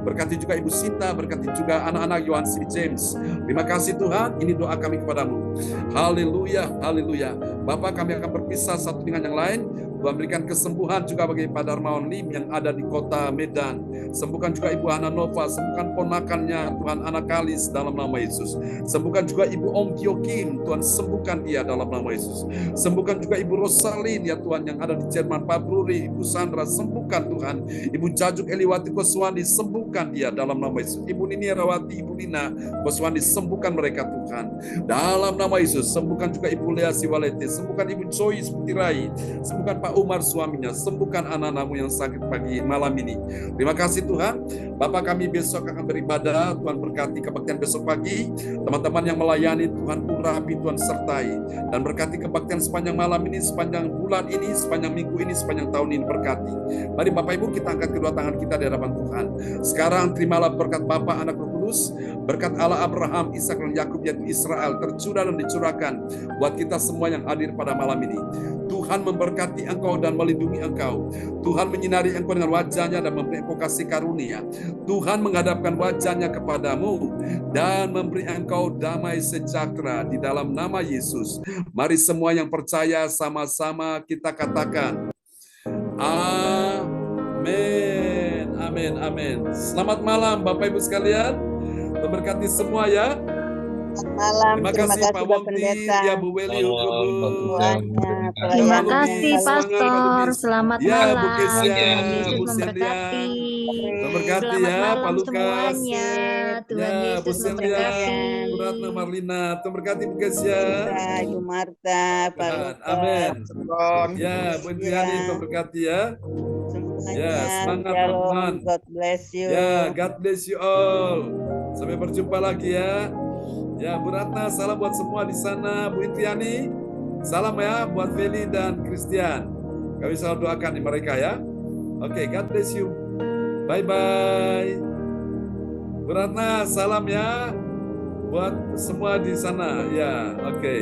D: berkati juga Ibu Sinta, berkati juga anak-anak Yohan C. James. Terima kasih Tuhan, ini doa kami kepadamu. Haleluya, haleluya. Bapak, kami akan berpisah satu dengan yang lain. Tuhan berikan kesembuhan juga bagi Pak Darmawan Lim yang ada di kota Medan. Sembuhkan juga Ibu Hana Nova, sembuhkan ponakannya Tuhan Anakalis dalam nama Yesus. Sembuhkan juga Ibu Om Kyokin, Tuhan sembuhkan dia dalam nama Yesus. Sembuhkan juga Ibu Rosalin ya Tuhan yang ada di Jerman, Pak Bruri, Ibu Sandra, sembuhkan Tuhan. Ibu Jajuk Eliwati Koswandi, sembuhkan dia dalam nama Yesus. Ibu Nini Rawati, Ibu Lina Koswandi, sembuhkan mereka Tuhan. Dalam nama Yesus, sembuhkan juga Ibu Lea Siwalete, sembuhkan Ibu Joyce Putirai, sembuhkan Pak Umar suaminya, sembuhkan anak-anakmu yang sakit pagi malam ini. Terima kasih Tuhan. Bapak, kami besok akan beribadah. Tuhan berkati kebaktian besok pagi. Teman-teman yang melayani, Tuhan urapi, Tuhan sertai. Dan berkati kebaktian sepanjang malam ini, sepanjang bulan ini, sepanjang minggu ini, sepanjang tahun ini berkati. Mari Bapak Ibu kita angkat kedua tangan kita di hadapan Tuhan. Sekarang terimalah berkat Bapa, Anak, Roh Kudus, berkat Allah Abraham, Ishak dan Yakub yaitu Israel tercurah dan dicurahkan buat kita semua yang hadir pada malam ini. Tuhan memberkati engkau dan melindungi engkau. Tuhan menyinari engkau dengan wajahnya dan memberi engkau kasih karunia. Tuhan menghadapkan wajahnya kepadamu dan memberi engkau damai sejahtera di dalam nama Yesus. Mari semua yang percaya sama-sama kita katakan amin, amin, amin. Selamat malam Bapak Ibu sekalian. Memberkati semua ya.
E: Malam.
D: Terima kasih Pak Wongti, ya Bu Weli.
G: Terima kasih Pastor. Selamat
D: ya,
G: malam.
D: Bu Kesia,
G: Yesus
D: Bu
G: memberkati.
D: Sendia. berkati
G: Selamat
D: ya,
G: malam
D: Pak Lukas.
G: semuanya. Tuhan
D: Ya, Bu
G: Yesus
D: Sylvia,
G: memberkati.
D: Bu Ratna Marlina, Tuhan berkati Bu Kesia.
E: Ibu Marta, Pak
D: Tuhan,
E: Lukas,
D: amin.
C: Ron.
D: Ya, Bu Intiani, Tuhan berkati ya.
E: semuanya.
D: Ya, semangat
E: Shalom,
D: teman-teman.
E: God bless you.
D: Ya, God bless you all. Sampai berjumpa lagi ya. Ya, Bu Ratna, salam buat semua di sana. Bu Intiani, salam ya buat Feli dan Christian. Kami selalu doakan di mereka ya. Oke, God bless you. Bye-bye. Bu Ratna, salam ya buat semua di sana. Ya, oke.